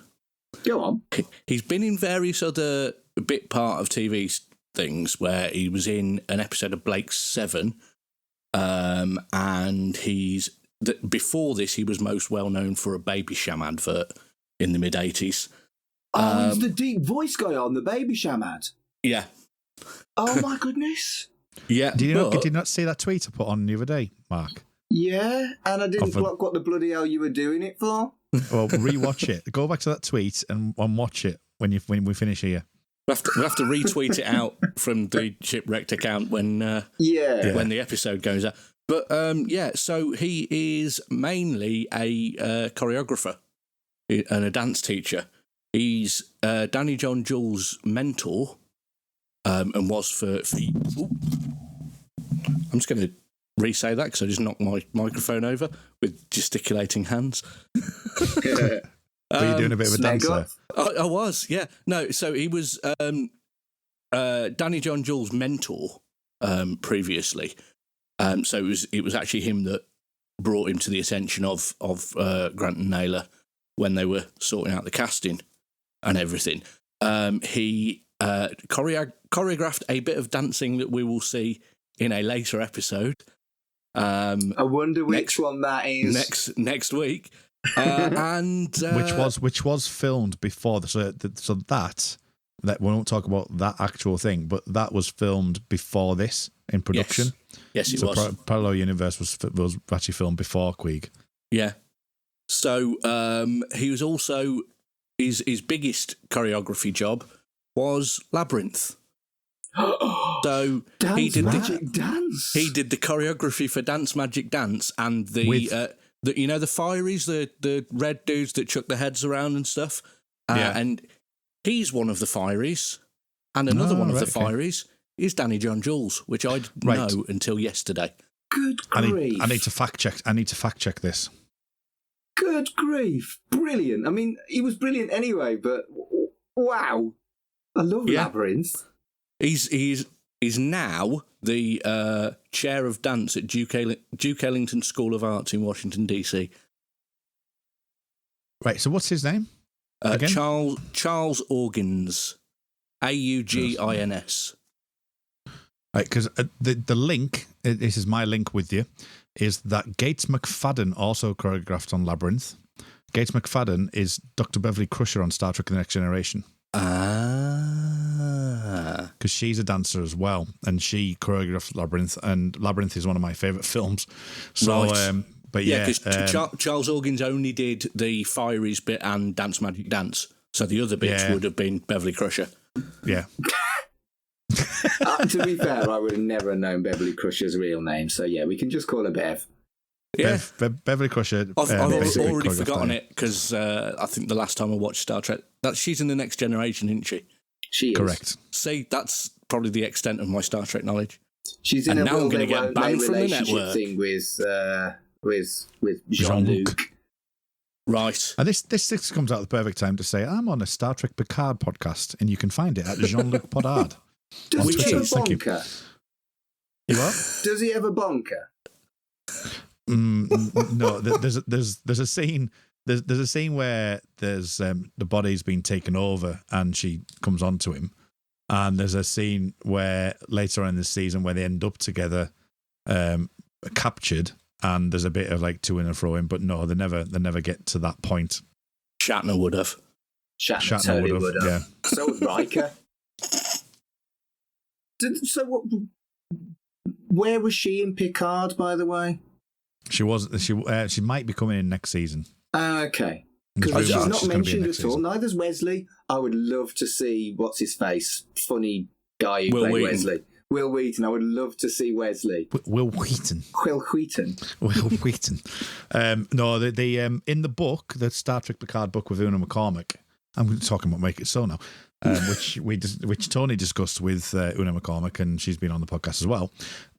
Go on. He's been in various other bit part of TV things where he was in an episode of Blake's 7, and before this he was most well known for a Baby Sham advert in the mid-80s. He's the deep voice guy on the Baby Sham ad. Yeah. Oh my goodness. Yeah. Did you not see that tweet I put on the other day, Mark? Yeah, and I didn't clock what the bloody hell you were doing it for. Well, rewatch it. Go back to that tweet and watch it when we finish here. We'll have to retweet it out from the Shipwrecked account when the episode goes out. But so he is mainly a choreographer and a dance teacher. He's Danny John Jules' mentor, and was for. I'm just going to re-say that because I just knocked my microphone over with gesticulating hands. Were you doing a bit of a dance there? I was, yeah. No, so he was Danny John Jules' mentor previously. So it was actually him that brought him to the attention of Grant and Naylor when they were sorting out the casting and everything. He choreographed a bit of dancing that we will see in a later episode. I wonder which one that is. Next week. And which was filmed before so that we won't talk about that actual thing, but that was filmed before this in production. Yes, it was. Parallel Universe was actually filmed before Queeg. Yeah. So he was also his biggest choreography job was Labyrinth. So he did Dance. He did the choreography for Dance Magic Dance and the fireys, the red dudes that chuck their heads around and stuff. And he's one of the fireys, and another one of the fireys is Danny John Jules, which I didn't know until yesterday. Good grief! I need to fact check this. Good grief! Brilliant. I mean, he was brilliant anyway, but wow, I love Labyrinth. He's now the chair of dance at Duke Ellington School of Arts in Washington, D.C. Right, so what's his name? Charles Organs. Augins. Right, because the link, this is my link with you, is that Gates McFadden also choreographed on Labyrinth. Gates McFadden is Dr. Beverly Crusher on Star Trek The Next Generation. Because she's a dancer as well, and she choreographed Labyrinth, and Labyrinth is one of my favourite films. So, right. But yeah, because Charles Organs only did the Fireys bit and Dance Magic Dance, so the other bits would have been Beverly Crusher. Yeah. To be fair, I would have never known Beverly Crusher's real name, so yeah, we can just call her Bev. Yeah, Beverly Crusher. I've already forgotten it because I think the last time I watched Star Trek, she's in The Next Generation, isn't she? She is. Correct. See, that's probably the extent of my Star Trek knowledge. She's in and a now I'm going to get banned from the network thing with Jean-Luc. Right. And this comes out at the perfect time to say I'm on a Star Trek Picard podcast, and you can find it at Jean-Luc Podard. Does he have a bonker? You what? Does he have a bonker? No, there's a scene. There's a scene where there's the body's been taken over, and she comes onto him, And there's a scene where later on in the season where they end up together, captured, and there's a bit of like to and fro in, but no, they never get to that point. Shatner would have. Shatner totally would have. Yeah. So would Riker. Where was she in Picard, by the way? She might be coming in next season. Okay. Because she's not mentioned at all. Neither's Wesley. I would love to see what's his face, funny guy who played Wesley. Will Wheaton. I would love to see Wesley. Will Wheaton. Will Wheaton. Will Wheaton. No, the in the book, the Star Trek Picard book with Una McCormack. I'm talking about Make It So now, which Tony discussed with Una McCormack, and she's been on the podcast as well.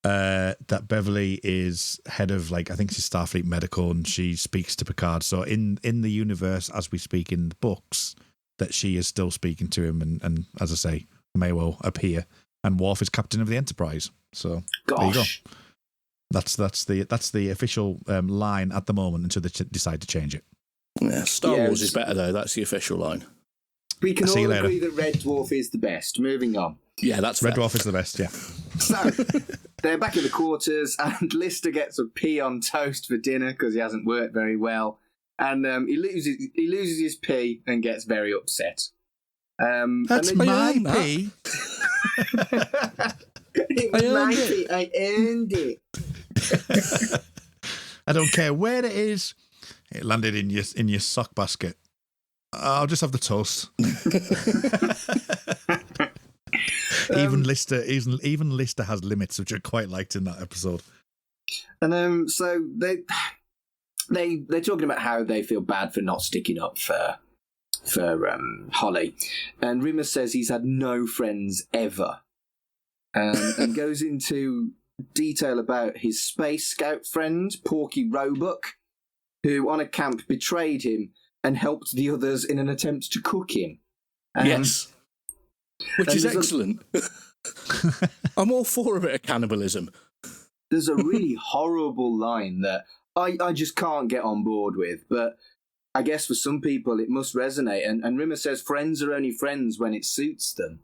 That Beverly is head of, like, I think she's Starfleet Medical, and she speaks to Picard. So in the universe, as we speak in the books, that she is still speaking to him, and as I say, may well appear. And Worf is captain of the Enterprise. So there you go. That's the official line at the moment until they decide to change it. Yeah, Star Wars is better though. That's the official line. We can all agree that Red Dwarf is the best. Moving on. Yeah, that's Red fair. Dwarf is the best. Yeah. So they're back in the quarters, and Lister gets a pea on toast for dinner because he hasn't worked very well, and he loses his pea and gets very upset. That's my pea. It was my pea. I earned it. I don't care where it is. It landed in your sock basket. I'll just have the toast. Even Lister has limits, which I quite liked in that episode. And so they're talking about how they feel bad for not sticking up for Holly, and Rimmer says he's had no friends ever, and goes into detail about his space scout friend Porky Roebuck, who on a camp betrayed him and helped the others in an attempt to cook him. Yes. Which is excellent. I'm all for a bit of cannibalism. There's a really horrible line that I just can't get on board with, but I guess for some people it must resonate. And Rimmer says friends are only friends when it suits them.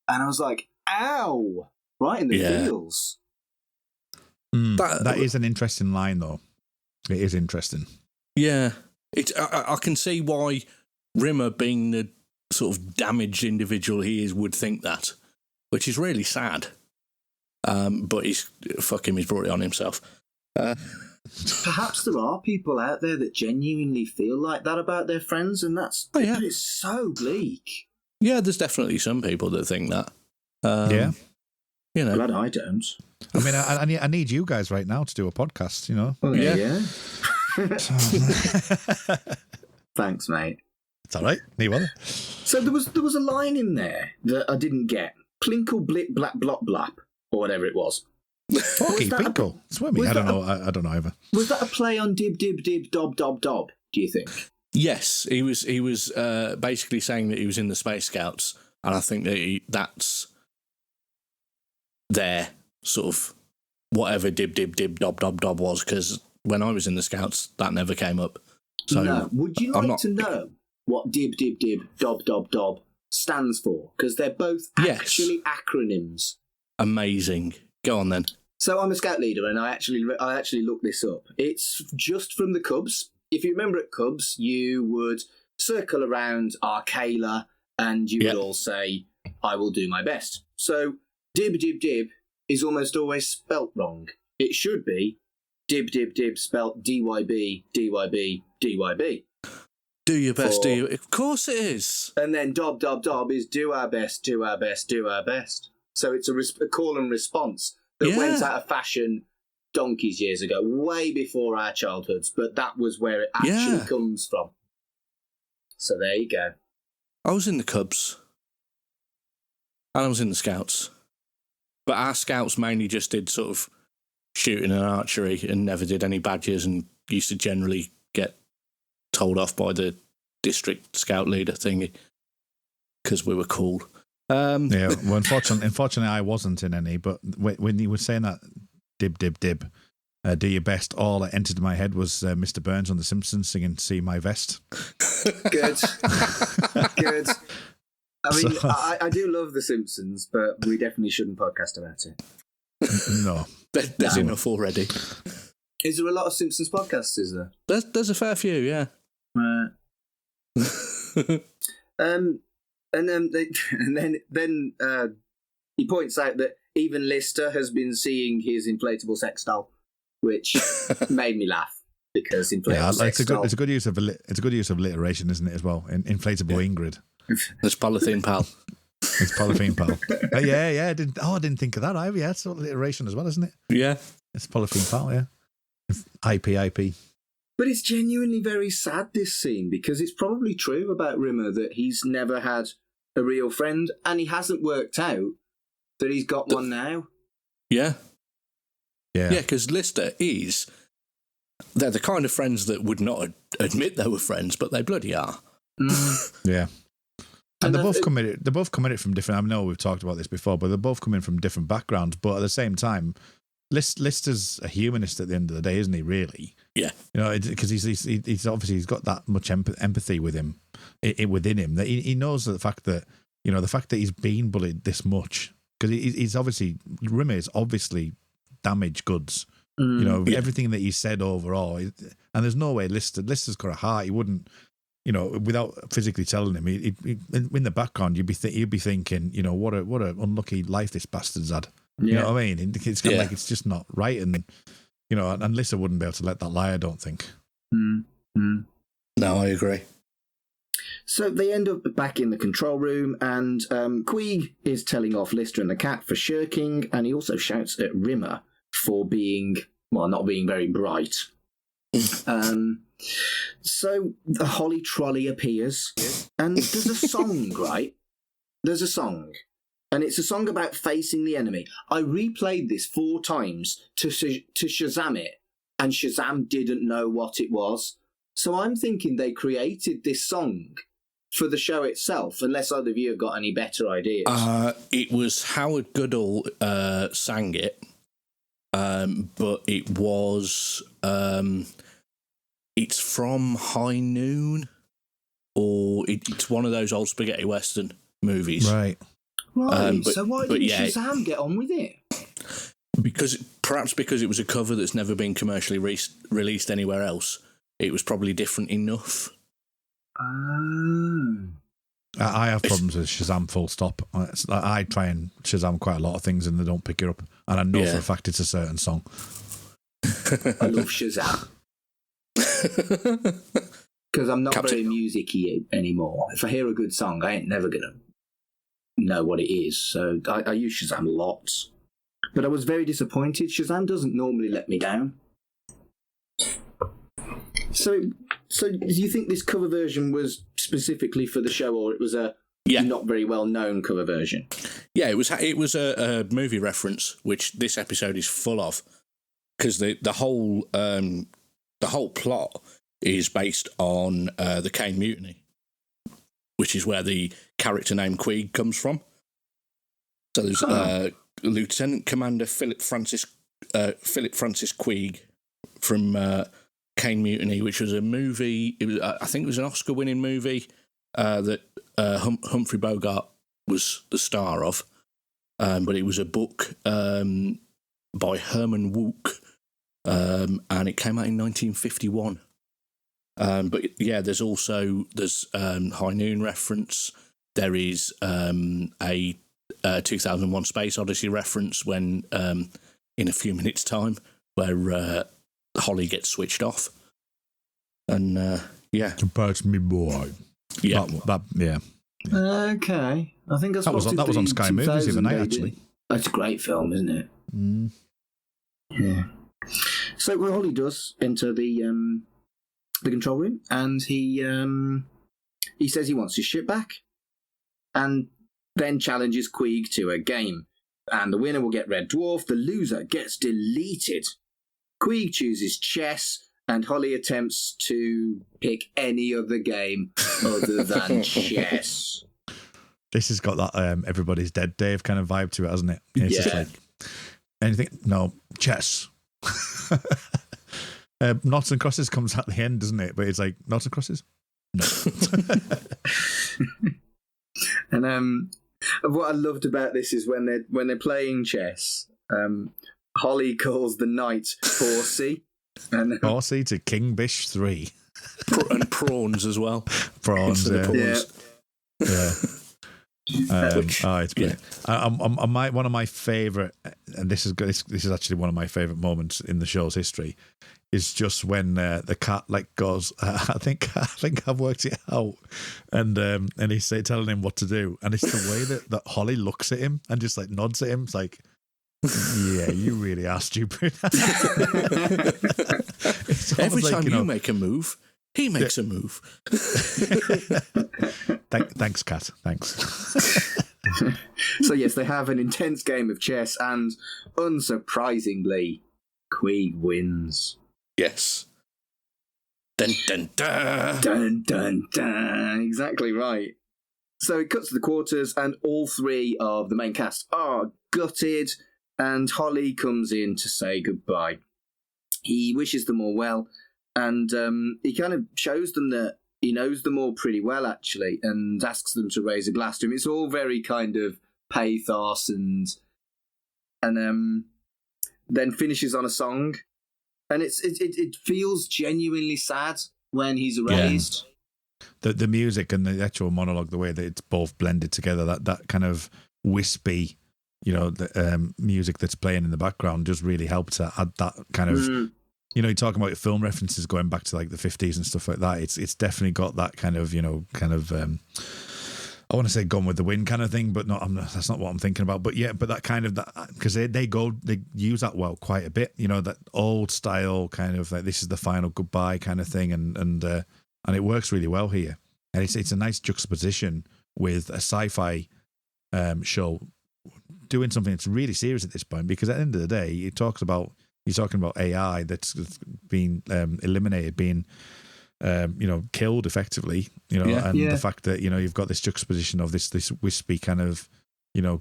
And I was like, ow! Right in the feels. That is an interesting line, though. It is interesting. Yeah. I can see why Rimmer, being the sort of damaged individual he is, would think that, which is really sad. But he's brought it on himself. Perhaps there are people out there that genuinely feel like that about their friends, and it's so bleak. Yeah, there's definitely some people that think that. Yeah. You know, glad I don't. I mean, I need you guys right now to do a podcast, you know? Well, yeah. Thanks, mate. It's all right. Me well. So there was a line in there that I didn't get. Plinkle blip blap blop blap, or whatever it was. Porky Pinkle. Swimmy. I don't know. I don't know either. Was that a play on dib dib dib dob dob dob? Do you think? Yes, he was basically saying that he was in the Space Scouts, and I think that that's their sort of whatever dib dib dib dob dob dob was, because when I was in the Scouts, that never came up. So no. Would you like to know what dib dib dib dob dob dob stands for? Because they're both actually acronyms. Amazing. Go on then. So I'm a scout leader, and I actually looked this up. It's just from the Cubs. If you remember at Cubs, you would circle around Arcala, and you would all say, "I will do my best." So dib dib dib is almost always spelt wrong. It should be dib dib dib spelt DYB DYB DYB. Do your best, do you? Of course it is. And then dob dob dob is do our best, do our best, do our best. So it's a call and response that went out of fashion donkeys years ago, way before our childhoods, but that was where it actually comes from. So there you go. I was in the Cubs. And I was in the Scouts. But our Scouts mainly just did sort of shooting and archery and never did any badges, and used to generally get told off by the district scout leader thingy because we were cool. Well, unfortunately, I wasn't in any. But when you were saying that, dib dib dib, do your best, all that entered my head was Mr. Burns on The Simpsons singing "See My Vest." Good, good. I mean, I do love The Simpsons, but we definitely shouldn't podcast about it. No. There's enough already. Is there a lot of Simpsons podcasts, is there? There's a fair few, yeah. Right. And then he points out that even Lister has been seeing his inflatable sex doll, which made me laugh because inflatable sex doll. It's a good use of alliteration, isn't it? As well, inflatable Ingrid. There's polythene pal. It's polythene pal. Yeah. I didn't think of that either. Yeah, it's alliteration as well, isn't it? Yeah, it's polythene pal. Yeah, IP. But it's genuinely very sad, this scene, because it's probably true about Rimmer that he's never had a real friend, and he hasn't worked out that he's got one now. Yeah, because Lister they're the kind of friends that would not admit they were friends, but they bloody are. Yeah. And they're both coming from different. I know we've talked about this before, but they're both coming from different backgrounds. But at the same time, Lister's a humanist at the end of the day, isn't he? Really? Yeah. You know, because he's obviously got that much empathy with him, within him, that he knows that the fact that he's been bullied this much, because he's obviously Rimmer is obviously damaged goods. You know, everything that he said overall, and there's no way Lister's got a heart. He wouldn't. You know, without physically telling him, in the background, you'd be thinking, you know, what a unlucky life this bastard's had. You know what I mean? It's kind of like it's just not right, and you know, and Lissa wouldn't be able to let that lie. I don't think. No, I agree. So they end up back in the control room, and Queeg is telling off Lister and the cat for shirking, and he also shouts at Rimmer for not being very bright. So the Holly trolley appears, and there's a song, right? There's a song, and it's a song about facing the enemy. I replayed this 4 times to Shazam it, and Shazam didn't know what it was. So I'm thinking they created this song for the show itself, unless either of you have got any better ideas. It was Howard Goodall sang it, but it was... It's from High Noon, or it's one of those old spaghetti western movies. Right. So why didn't Shazam get on with it? Perhaps because it was a cover that's never been commercially released anywhere else. It was probably different enough. I have problems with Shazam full stop. I try and Shazam quite a lot of things and they don't pick it up. And I know for a fact it's a certain song. I love Shazam. Because I'm not very music-y anymore. If I hear a good song, I ain't never going to know what it is. So I use Shazam lots. But I was very disappointed. Shazam doesn't normally let me down. So do you think this cover version was specifically for the show, or it was a not very well-known cover version? Yeah, it was a movie reference, which this episode is full of. Because the whole plot is based on the Caine Mutiny, which is where the character name Queeg comes from. So there's Lieutenant Commander Philip Francis Queeg from Caine Mutiny, which was a movie. I think it was an Oscar-winning movie that Humphrey Bogart was the star of, but it was a book by Herman Wouk. And it came out in 1951. But yeah, there's High Noon reference. There is a 2001 Space Odyssey reference when in a few minutes' time where Holly gets switched off. And About me boy. Yeah. Okay. I think that was on Sky Movies the other night, actually. That's a great film, isn't it? Mm. Yeah. So Holly does enter the control room, and he says he wants his ship back, and then challenges Queeg to a game. And the winner will get Red Dwarf. The loser gets deleted. Queeg chooses chess, and Holly attempts to pick any other game other than chess. This has got that Everybody's Dead Dave kind of vibe to it, hasn't it? It's just like anything. No, chess. Noughts and crosses comes at the end, doesn't it? But it's like noughts and crosses. No. And what I loved about this is when they're playing chess, Holly calls the knight Horsey. And Horsey to King Bish 3. And prawns as well. Prawns, yeah. Yeah. It's great. Yeah. One of my favourite, and this is actually one of my favourite moments in the show's history, is just when the cat goes, I think I've worked it out, and he's telling him what to do, and it's the way that Holly looks at him and just nods at him. It's like, yeah, you really are stupid. Every time you make a move, he makes a move. Thanks, Kat. Thanks. So yes, they have an intense game of chess, and unsurprisingly, Queeg wins. Yes. Dun dun dun. Dun dun dun. Exactly right. So it cuts to the quarters, and all three of the main cast are gutted, and Holly comes in to say goodbye. He wishes them all well, and he kind of shows them that he knows them all pretty well, actually, and asks them to raise a glass to him. It's all very kind of pathos, and then finishes on a song, and it feels genuinely sad when he's erased. Yeah. The music and the actual monologue, the way that it's both blended together, that kind of wispy, the music that's playing in the background just really helped to add that kind of, you're talking about film references going back to the 50s and stuff like that. It's definitely got that kind of, I want to say Gone with the Wind kind of thing, but that's not what I'm thinking about. But yeah, but that kind of, because they use that quite a bit, that old style kind of this is the final goodbye kind of thing, and it works really well here. And it's a nice juxtaposition with a sci-fi show doing something that's really serious at this point, because at the end of the day, you're talking about AI that's been eliminated, being killed effectively, the fact that you've got this juxtaposition of this wispy kind of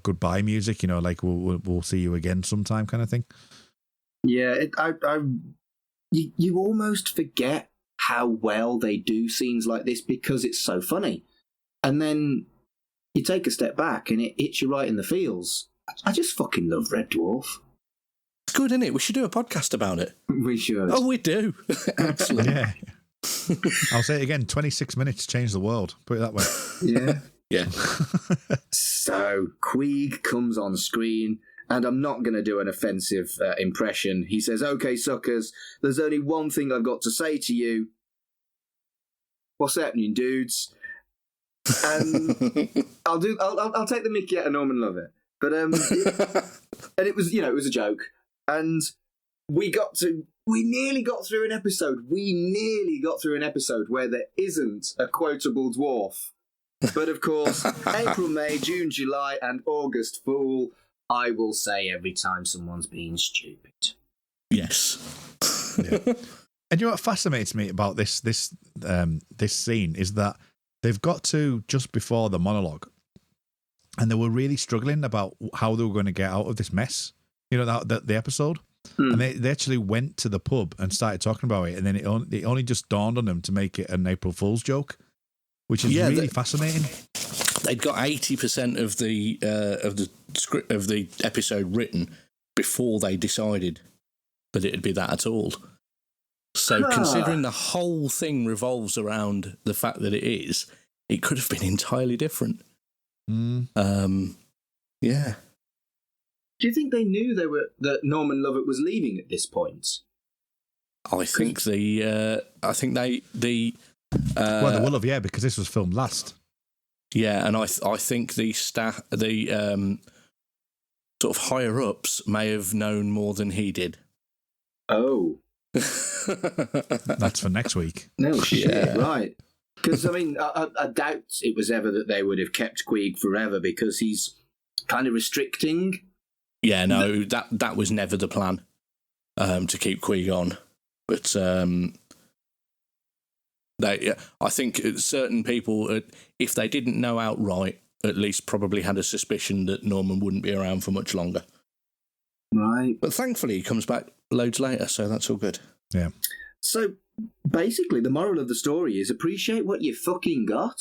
goodbye music, we'll see you again sometime kind of thing. Yeah, you almost forget how well they do scenes like this because it's so funny, and then you take a step back and it hits you right in the feels. I just fucking love Red Dwarf. It's good, isn't it? We should do a podcast about it. We should. Oh, we do. Absolutely. Yeah. I'll say it again, 26 minutes changed the world. Put it that way. Yeah. Yeah. So Queeg comes on screen, and I'm not going to do an offensive impression. He says, "Okay, suckers, there's only one thing I've got to say to you. What's happening, dudes?" And I'll take the mickey out of Norman Lovett. But and it was it was a joke, and we nearly got through an episode. We nearly got through an episode where there isn't a quotable dwarf. But of course, April, May, June, July, and August Fool, I will say every time someone's being stupid. Yes. Yeah. And what fascinates me about this scene is that they've got to just before the monologue, and they were really struggling about how they were going to get out of this mess. The episode. And they actually went to the pub and started talking about it, and then it only just dawned on them to make it an April Fool's joke, which is really fascinating. They'd got 80% of the script of the episode written before they decided that it'd be that at all. So considering the whole thing revolves around the fact that it could have been entirely different. Yeah. Do you think they knew that Norman Lovett was leaving at this point? Well, they will have, yeah, because this was filmed last. Yeah, and I think the staff, the sort of higher ups, may have known more than he did. Oh, that's for next week. No shit, right? Because I doubt it was ever that they would have kept Queeg forever, because he's kind of restricting. Yeah, no, that was never the plan, to keep Queeg on. But I think certain people, if they didn't know outright, at least probably had a suspicion that Norman wouldn't be around for much longer. Right. But thankfully he comes back loads later, so that's all good. Yeah. So basically the moral of the story is appreciate what you fucking got.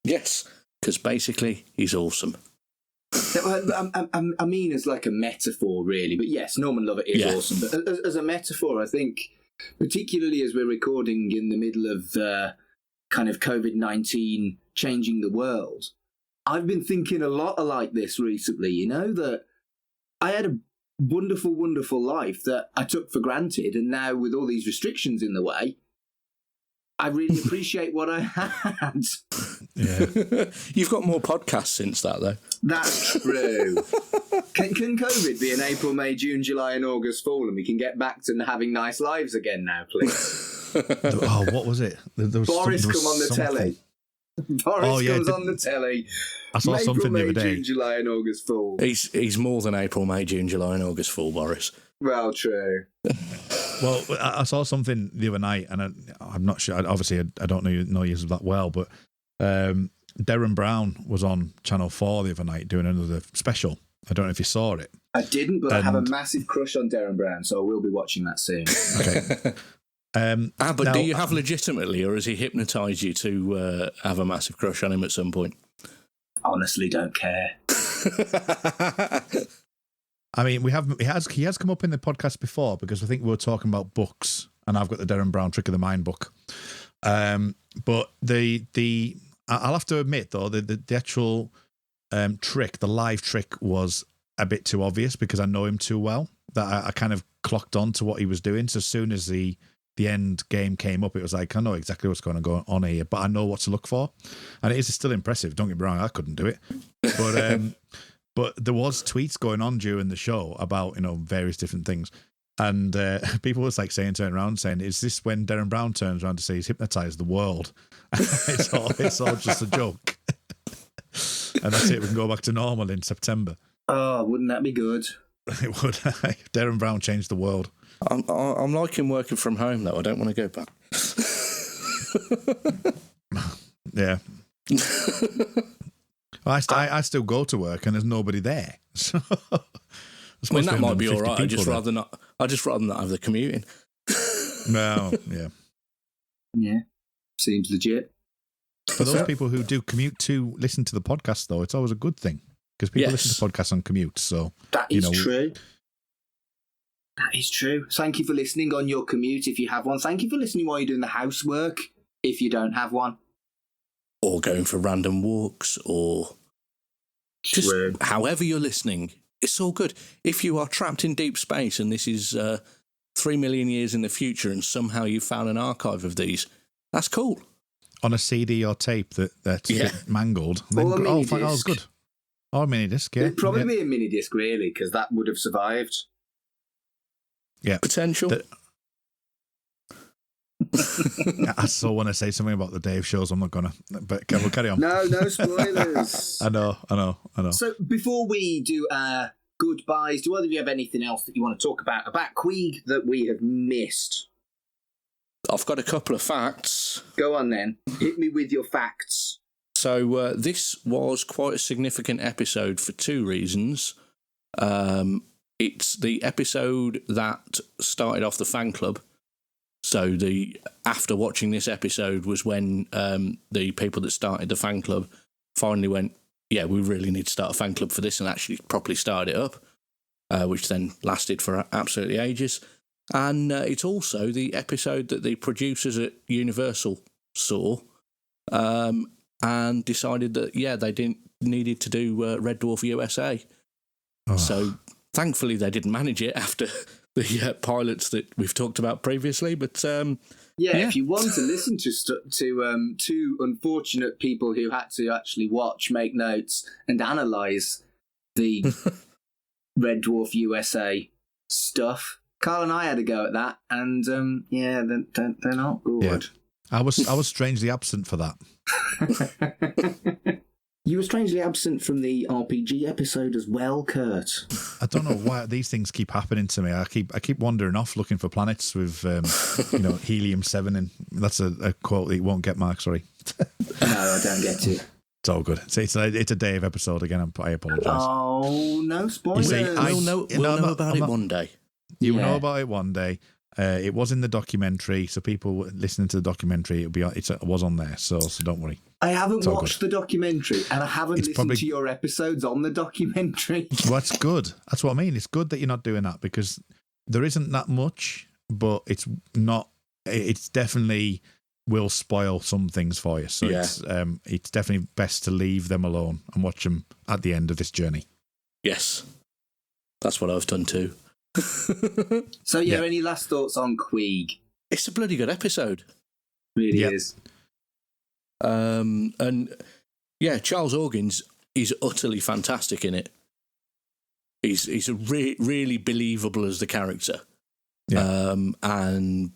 Yes, because basically he's awesome. I mean, as like a metaphor, really. But yes, Norman Lovett is awesome. But as a metaphor, I think, particularly as we're recording in the middle of kind of COVID-19 changing the world, I've been thinking a lot like this recently, you know, that I had a wonderful, wonderful life that I took for granted. And now with all these restrictions in the way, I really appreciate what I had. Yeah. You've got more podcasts since that, though. That's true. Can COVID be an April, May, June, July and August fall, and we can get back to having nice lives again now, please? Oh, what was it? Boris come on the telly. Boris comes on the telly. I saw April, something May, the other day. June, July and August fall. He's more than April, May, June, July and August fall, Boris. Well, true. Well, I saw something the other night, and I'm not sure. Obviously, I don't know you that well, but Darren Brown was on Channel 4 the other night doing another special. I don't know if you saw it. I didn't, but I have a massive crush on Darren Brown, so I will be watching that soon. Okay. But now, do you have legitimately, or has he hypnotised you to have a massive crush on him at some point? Honestly, don't care. I mean, he has come up in the podcast before, because I think we were talking about books, and I've got the Darren Brown Trick of the Mind book. But I'll have to admit though, the actual trick, the live trick, was a bit too obvious because I know him too well. That I kind of clocked on to what he was doing. So as soon as the end game came up, it was like, I know exactly what's going to go on here, but I know what to look for, and it is still impressive. Don't get me wrong, I couldn't do it, but but there was tweets going on during the show about, you know, various different things. And people was like turning around saying, is this when Darren Brown turns around to say he's hypnotised the world? it's all just a joke. And that's it. We can go back to normal in September. Oh, wouldn't that be good? It would. Darren Brown changed the world. I'm liking working from home, though. I don't want to go back. Yeah. I still go to work and there's nobody there. So, I mean, that might be all right. I'd just rather not have the commuting. No, yeah. Yeah, seems legit. For those people who do commute to listen to the podcast, though, it's always a good thing, because people listen to podcasts on commute. So that is true. That is true. Thank you for listening on your commute if you have one. Thank you for listening while you're doing the housework if you don't have one. Or going for random walks, or just however you're listening. It's all good. If you are trapped in deep space and this is 3 million years in the future and somehow you found an archive of these, that's cool. On a CD or tape that's mangled. Then, or a mini disc. Oh, good. Or a mini disc, yeah. It'd probably be a mini disc, really, because that would have survived. Yeah. Potential. I so want to say something about the Dave shows. I'm not going to, but we'll carry on. No spoilers. I know. So before we do our goodbyes, do either of you have anything else that you want to talk about Queeg that we have missed? I've got a couple of facts. Go on then. Hit me with your facts. So this was quite a significant episode for two reasons. It's the episode that started off the fan club. So after watching this episode was when the people that started the fan club finally went, yeah, we really need to start a fan club for this, and actually properly started it up, which then lasted for absolutely ages. And it's also the episode that the producers at Universal saw and decided that, they needed to do Red Dwarf USA. Oh. So thankfully they didn't manage it after the pilots that we've talked about previously. But if you want to listen to two unfortunate people who had to actually watch, make notes, and analyse the Red Dwarf USA stuff, Carl and I had a go at that, and they're not good. Yeah. I was strangely absent for that. You were strangely absent from the RPG episode as well, Kurt. I don't know why these things keep happening to me. I keep wandering off looking for planets with helium-7, and that's a quote that you won't get, Mark. Sorry. No, I don't get it. It's all good. It's a Dave episode again. I apologise. Oh, no spoilers. We'll know about it one day. You will know about it one day. It was in the documentary, so people listening to the documentary, it was on there, so don't worry. I haven't watched the documentary, and I haven't listened to your episodes on the documentary. Well, that's good. That's what I mean. It's good that you're not doing that, because there isn't that much, but it's definitely will spoil some things for you. So it's definitely best to leave them alone and watch them at the end of this journey. Yes. That's what I've done too. So, any last thoughts on Queeg? It's a bloody good episode. Really is. And Charles Organs is utterly fantastic in it. He's really believable as the character. And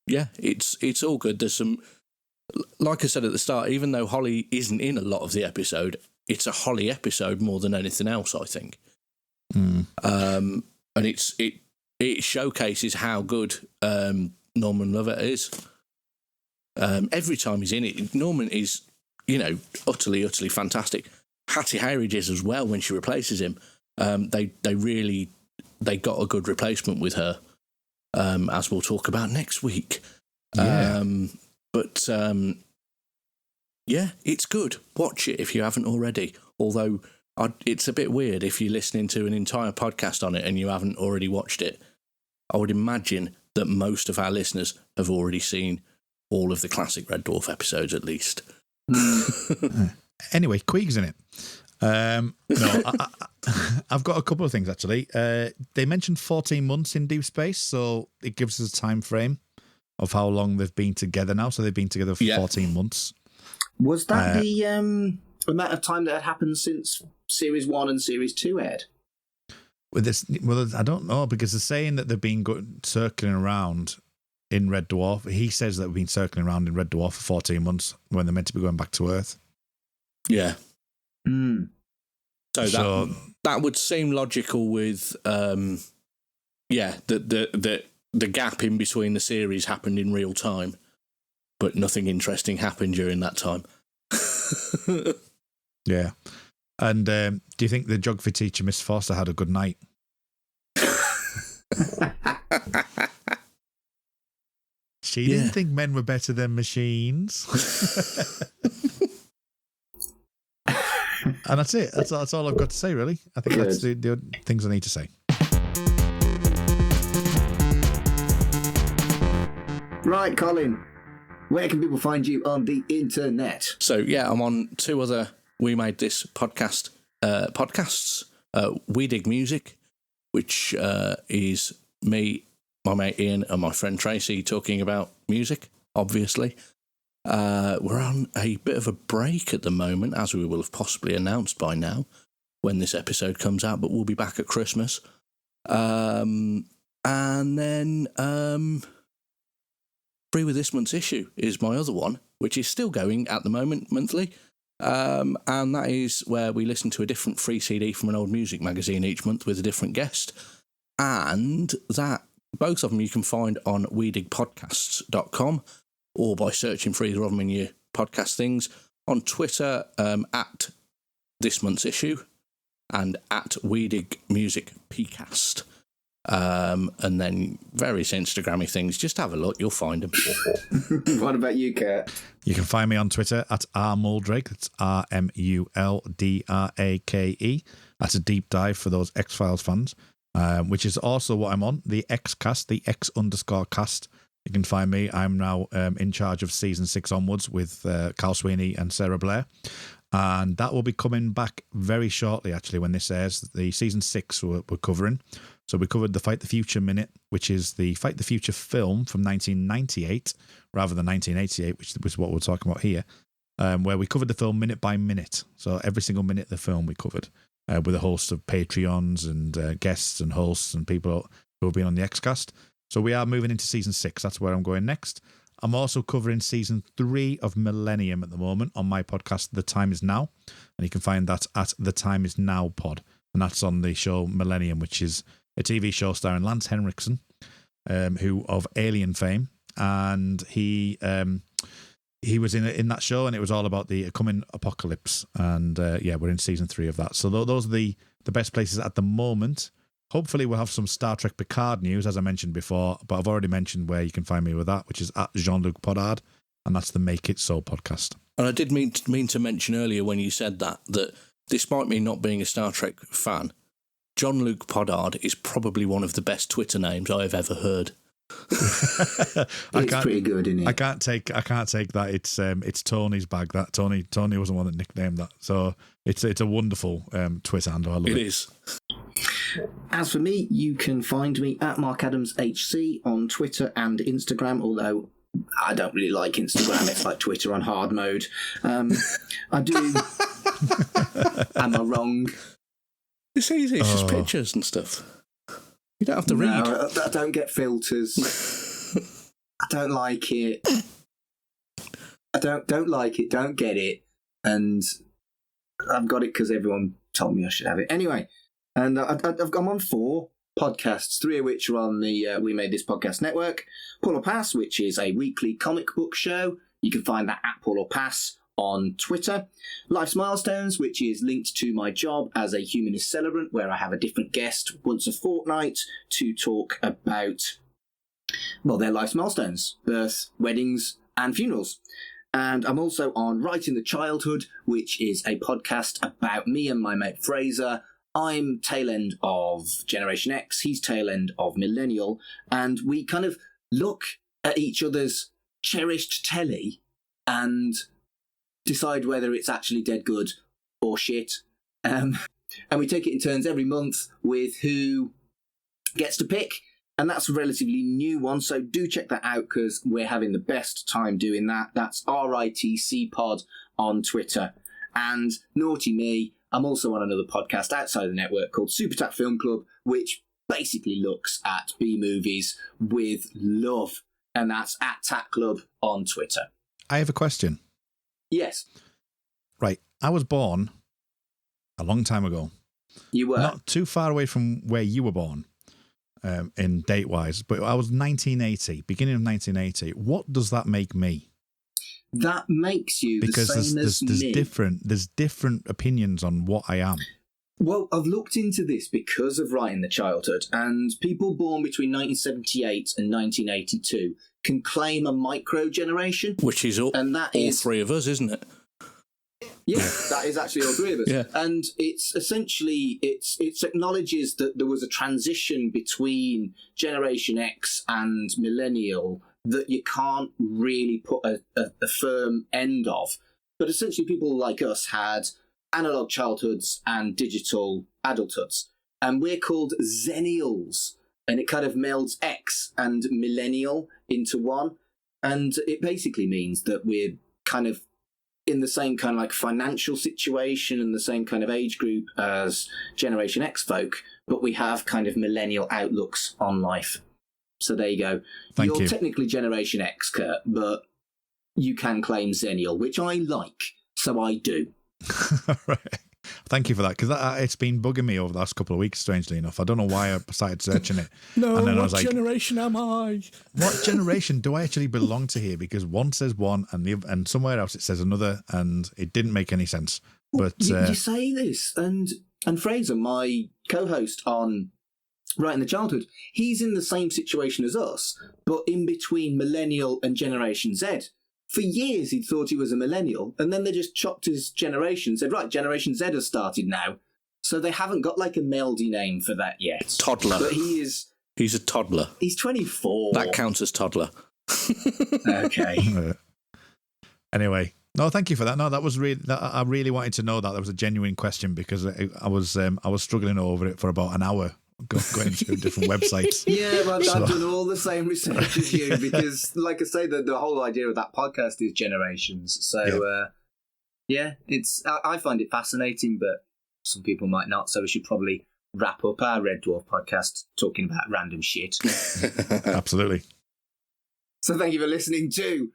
it's all good. There's some, like I said at the start, even though Holly isn't in a lot of the episode, it's a Holly episode more than anything else, I think. And it showcases how good Norman Lovett is. Every time he's in it, Norman is, utterly fantastic. Hattie Hayridge is as well when she replaces him. They got a good replacement with her, as we'll talk about next week. It's good. Watch it if you haven't already. Although it's a bit weird if you're listening to an entire podcast on it and you haven't already watched it. I would imagine that most of our listeners have already seen all of the classic Red Dwarf episodes at least. Anyway, Queeg's in it. I've got a couple of things actually. They mentioned 14 months in Deep Space, so it gives us a time frame of how long they've been together now. So they've been together for 14 months. Was that the amount of time that had happened since Series 1 and Series 2 aired? I don't know, because they're saying that they've been circling around in Red Dwarf. He says that we've been circling around in Red Dwarf for 14 months when they're meant to be going back to Earth. Yeah. So that would seem logical with, the gap in between the series happened in real time, but nothing interesting happened during that time. Yeah. And do you think the geography teacher, Miss Foster, had a good night? She didn't think men were better than machines. And that's it. That's all I've got to say, really. I think that's the things I need to say. Right, Colin. Where can people find you on the internet? So, I'm on two other We Made This podcasts. We Dig Music, which is me, my mate Ian, and my friend Tracy talking about music, obviously. We're on a bit of a break at the moment, as we will have possibly announced by now when this episode comes out, but we'll be back at Christmas. And then Free With This Month's Issue is my other one, which is still going at the moment, monthly. And that is where we listen to a different free CD from an old music magazine each month with a different guest. And that both of them you can find on wedigpodcasts.com or by searching for either of them in your podcast things. On Twitter, at This Month's Issue and at Weedig Music PCast. And then various Instagrammy things. Just have a look, you'll find them. What about you, Kurt? You can find me on Twitter at rmuldrake. That's RMULDRAKE. That's a deep dive for those X-Files fans, which is also what I'm on, the X-Cast, the X_cast. You can find me. I'm now in charge of season 6 onwards with Carl Sweeney and Sarah Blair. And that will be coming back very shortly, actually, when this airs. The season 6 we're covering. So we covered the Fight the Future Minute, which is the Fight the Future film from 1998, rather than 1988, which was what we're talking about here, where we covered the film minute by minute. So every single minute of the film we covered, with a host of Patreons and guests and hosts and people who have been on the X-Cast. So we are moving into season 6. That's where I'm going next. I'm also covering season 3 of Millennium at the moment on my podcast, The Time Is Now. And you can find that at The Time Is Now pod. And that's on the show Millennium, which is a TV show starring Lance Henriksen, who of Alien fame. And he was in that show, and it was all about the coming apocalypse. And we're in season 3 of that. So those are the best places at the moment. Hopefully we'll have some Star Trek Picard news, as I mentioned before, but I've already mentioned where you can find me with that, which is at Jean-Luc Podard, and that's the Make It So podcast. And I did mean to mention earlier when you said that despite me not being a Star Trek fan, Jean-Luc Podard is probably one of the best Twitter names I have ever heard. It's pretty good, isn't it? I can't take that. It's Tony's bag. That Tony was the one that nicknamed that. So it's a wonderful Twitter handle. I love it. It is. As for me, you can find me at MarkAdamsHC on Twitter and Instagram, although I don't really like Instagram. It's like Twitter on hard mode. I do. Am I wrong? It's easy. It's just pictures and stuff. You don't have to read. No, I don't get filters. I don't like it. I don't like it. Don't get it. And I've got it because everyone told me I should have it. Anyway, and I'm on 4 podcasts, 3 of which are on the We Made This Podcast network. Pull or Pass, which is a weekly comic book show. You can find that at Pull or Pass on Twitter. Life's Milestones, which is linked to my job as a humanist celebrant, where I have a different guest once a fortnight to talk about, well, their life's milestones, birth, weddings, and funerals. And I'm also on Right in the Childhood, which is a podcast about me and my mate Fraser. I'm tail end of Generation X, he's tail end of Millennial, and we kind of look at each other's cherished telly and decide whether it's actually dead good or shit. And we take it in turns every month with who gets to pick. And that's a relatively new one, so do check that out because we're having the best time doing that. That's RITC Pod on Twitter. And naughty me, I'm also on another podcast outside the network called Super Tat Film Club, which basically looks at B-movies with love. And that's at Tat Club on Twitter. I have a question. Yes. Right. I was born a long time ago. You were? Not too far away from where you were born in date-wise, but I was 1980, beginning of 1980. What does that make me? That makes you because the same as me. There's different opinions on what I am. Well, I've looked into this because of Right in the Childhood, and people born between 1978 and 1982 can claim a micro-generation. Which is all 3 of us, isn't it? Yeah, that is actually all 3 of us. Yeah. And it's essentially, it acknowledges that there was a transition between Generation X and Millennial that you can't really put a firm end of. But essentially people like us had analog childhoods and digital adulthoods. And we're called Zennials. And it kind of melds X and Millennial into one. And it basically means that we're kind of in the same kind of like financial situation and the same kind of age group as Generation X folk, but we have kind of millennial outlooks on life. So there you go. You're technically Generation X, Kurt, but you can claim Zennial, which I like, so I do. Right. Thank you for that, because it's been bugging me over the last couple of weeks, strangely enough. I don't know why I started searching it. And then I was like, generation am I? What generation do I actually belong to here? Because one says one and somewhere else it says another, and it didn't make any sense. But you say this, and Fraser, my co-host on Right in the Childhood, he's in the same situation as us, but in between Millennial and Generation Z. For years, he'd thought he was a millennial, and then they just chopped his generation and said, right, Generation Z has started now. So they haven't got like a meldy name for that yet. Toddler. But he's a toddler. He's 24. That counts as toddler. Okay. Anyway, no, thank you for that. No, that was really. I really wanted to know that. That was a genuine question because I was struggling over it for about an hour. Going through different websites. Yeah, well, I've done all the same research as you because, like I say, the whole idea of that podcast is generations. So, I find it fascinating, but some people might not. So we should probably wrap up our Red Dwarf podcast talking about random shit. Absolutely. So thank you for listening to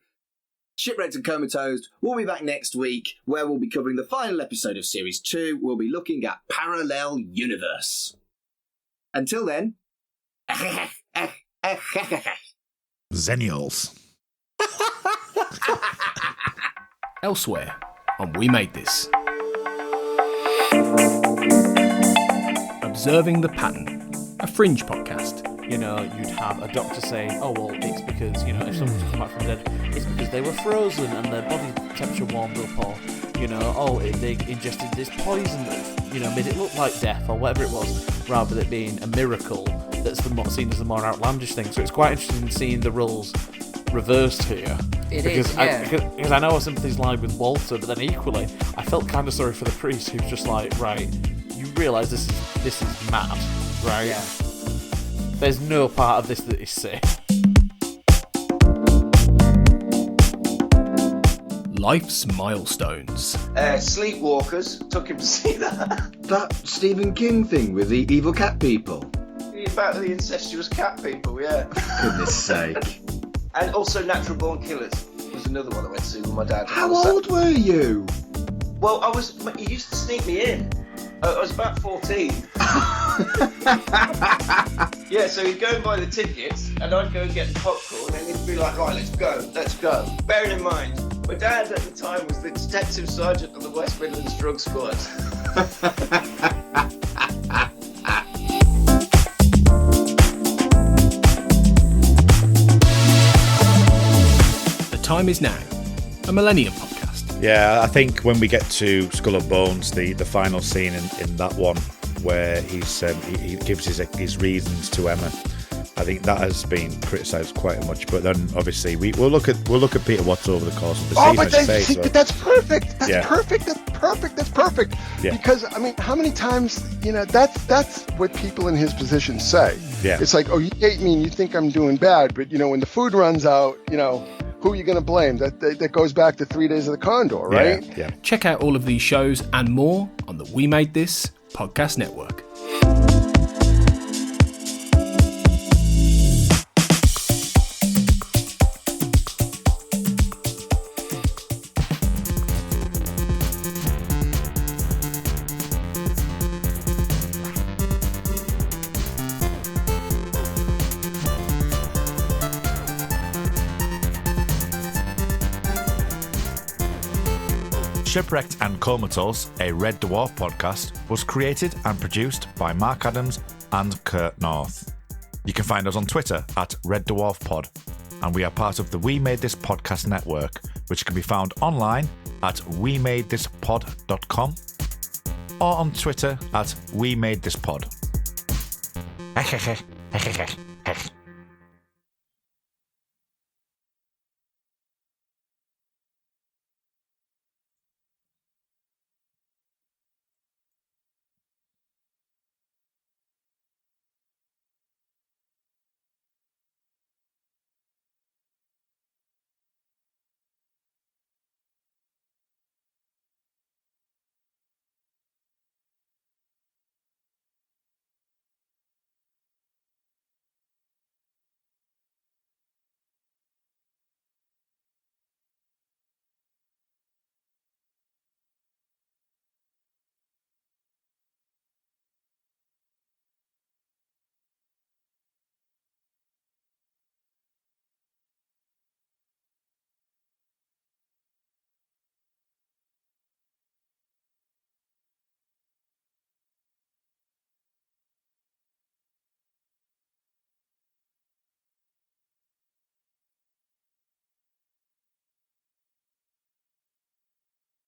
Shipwrecked and Comatose. We'll be back next week where we'll be covering the final episode of Series 2. We'll be looking at Parallel Universe. Until then, Zennials. Elsewhere on We Made This. Observing the pattern. a fringe podcast. You know, you'd have a doctor saying, oh, well, it's because, you know, if someone's come back from the dead, it's because they were frozen and their body temperature warmed up, or, you know, oh, they ingested this poison that, you know, made it look like death, or whatever it was, rather than it being a miracle that's seen as the more outlandish thing. So it's quite interesting seeing the roles reversed here. Because I know our sympathies lie with Walter, but then equally, I felt kind of sorry for the priest, who's just like, right, you realise this is mad, right? Yeah. There's no part of this that is safe. Life's milestones. Sleepwalkers. Took him to see that. That Stephen King thing with the evil cat people. About the incestuous cat people, yeah. Goodness sake. And also Natural Born Killers was another one I went to see with my dad. How old were you? Well, he used to sneak me in. I was about 14. Yeah, so he'd go and buy the tickets, and I'd go and get the popcorn, and he'd be like, right, let's go. Bearing in mind, my dad at the time was the detective sergeant of the West Midlands Drug Squad. The time is now. A Millennium podcast. Yeah, I think when we get to Skull and Bones, the final scene in that one where he gives his reasons to Emma, I think that has been criticised quite much. But then obviously we'll look at Peter Watts over the course of the season. But that's perfect. That's Yeah. perfect. That's perfect. Yeah. Because I mean, how many times that's what people in his position say. Yeah. It's like, oh, you hate me and you think I'm doing bad, but when the food runs out, who are you going to blame? That goes back to 3 Days of the Condor, right? Yeah. Check out all of these shows and more on the We Made This podcast network. Shipwrecked and Comatose, a Red Dwarf podcast, was created and produced by Mark Adams and Kurt North. You can find us on Twitter at Red Dwarf Pod, and we are part of the We Made This podcast network, which can be found online at wemadethispod.com or on Twitter at We Made This Pod.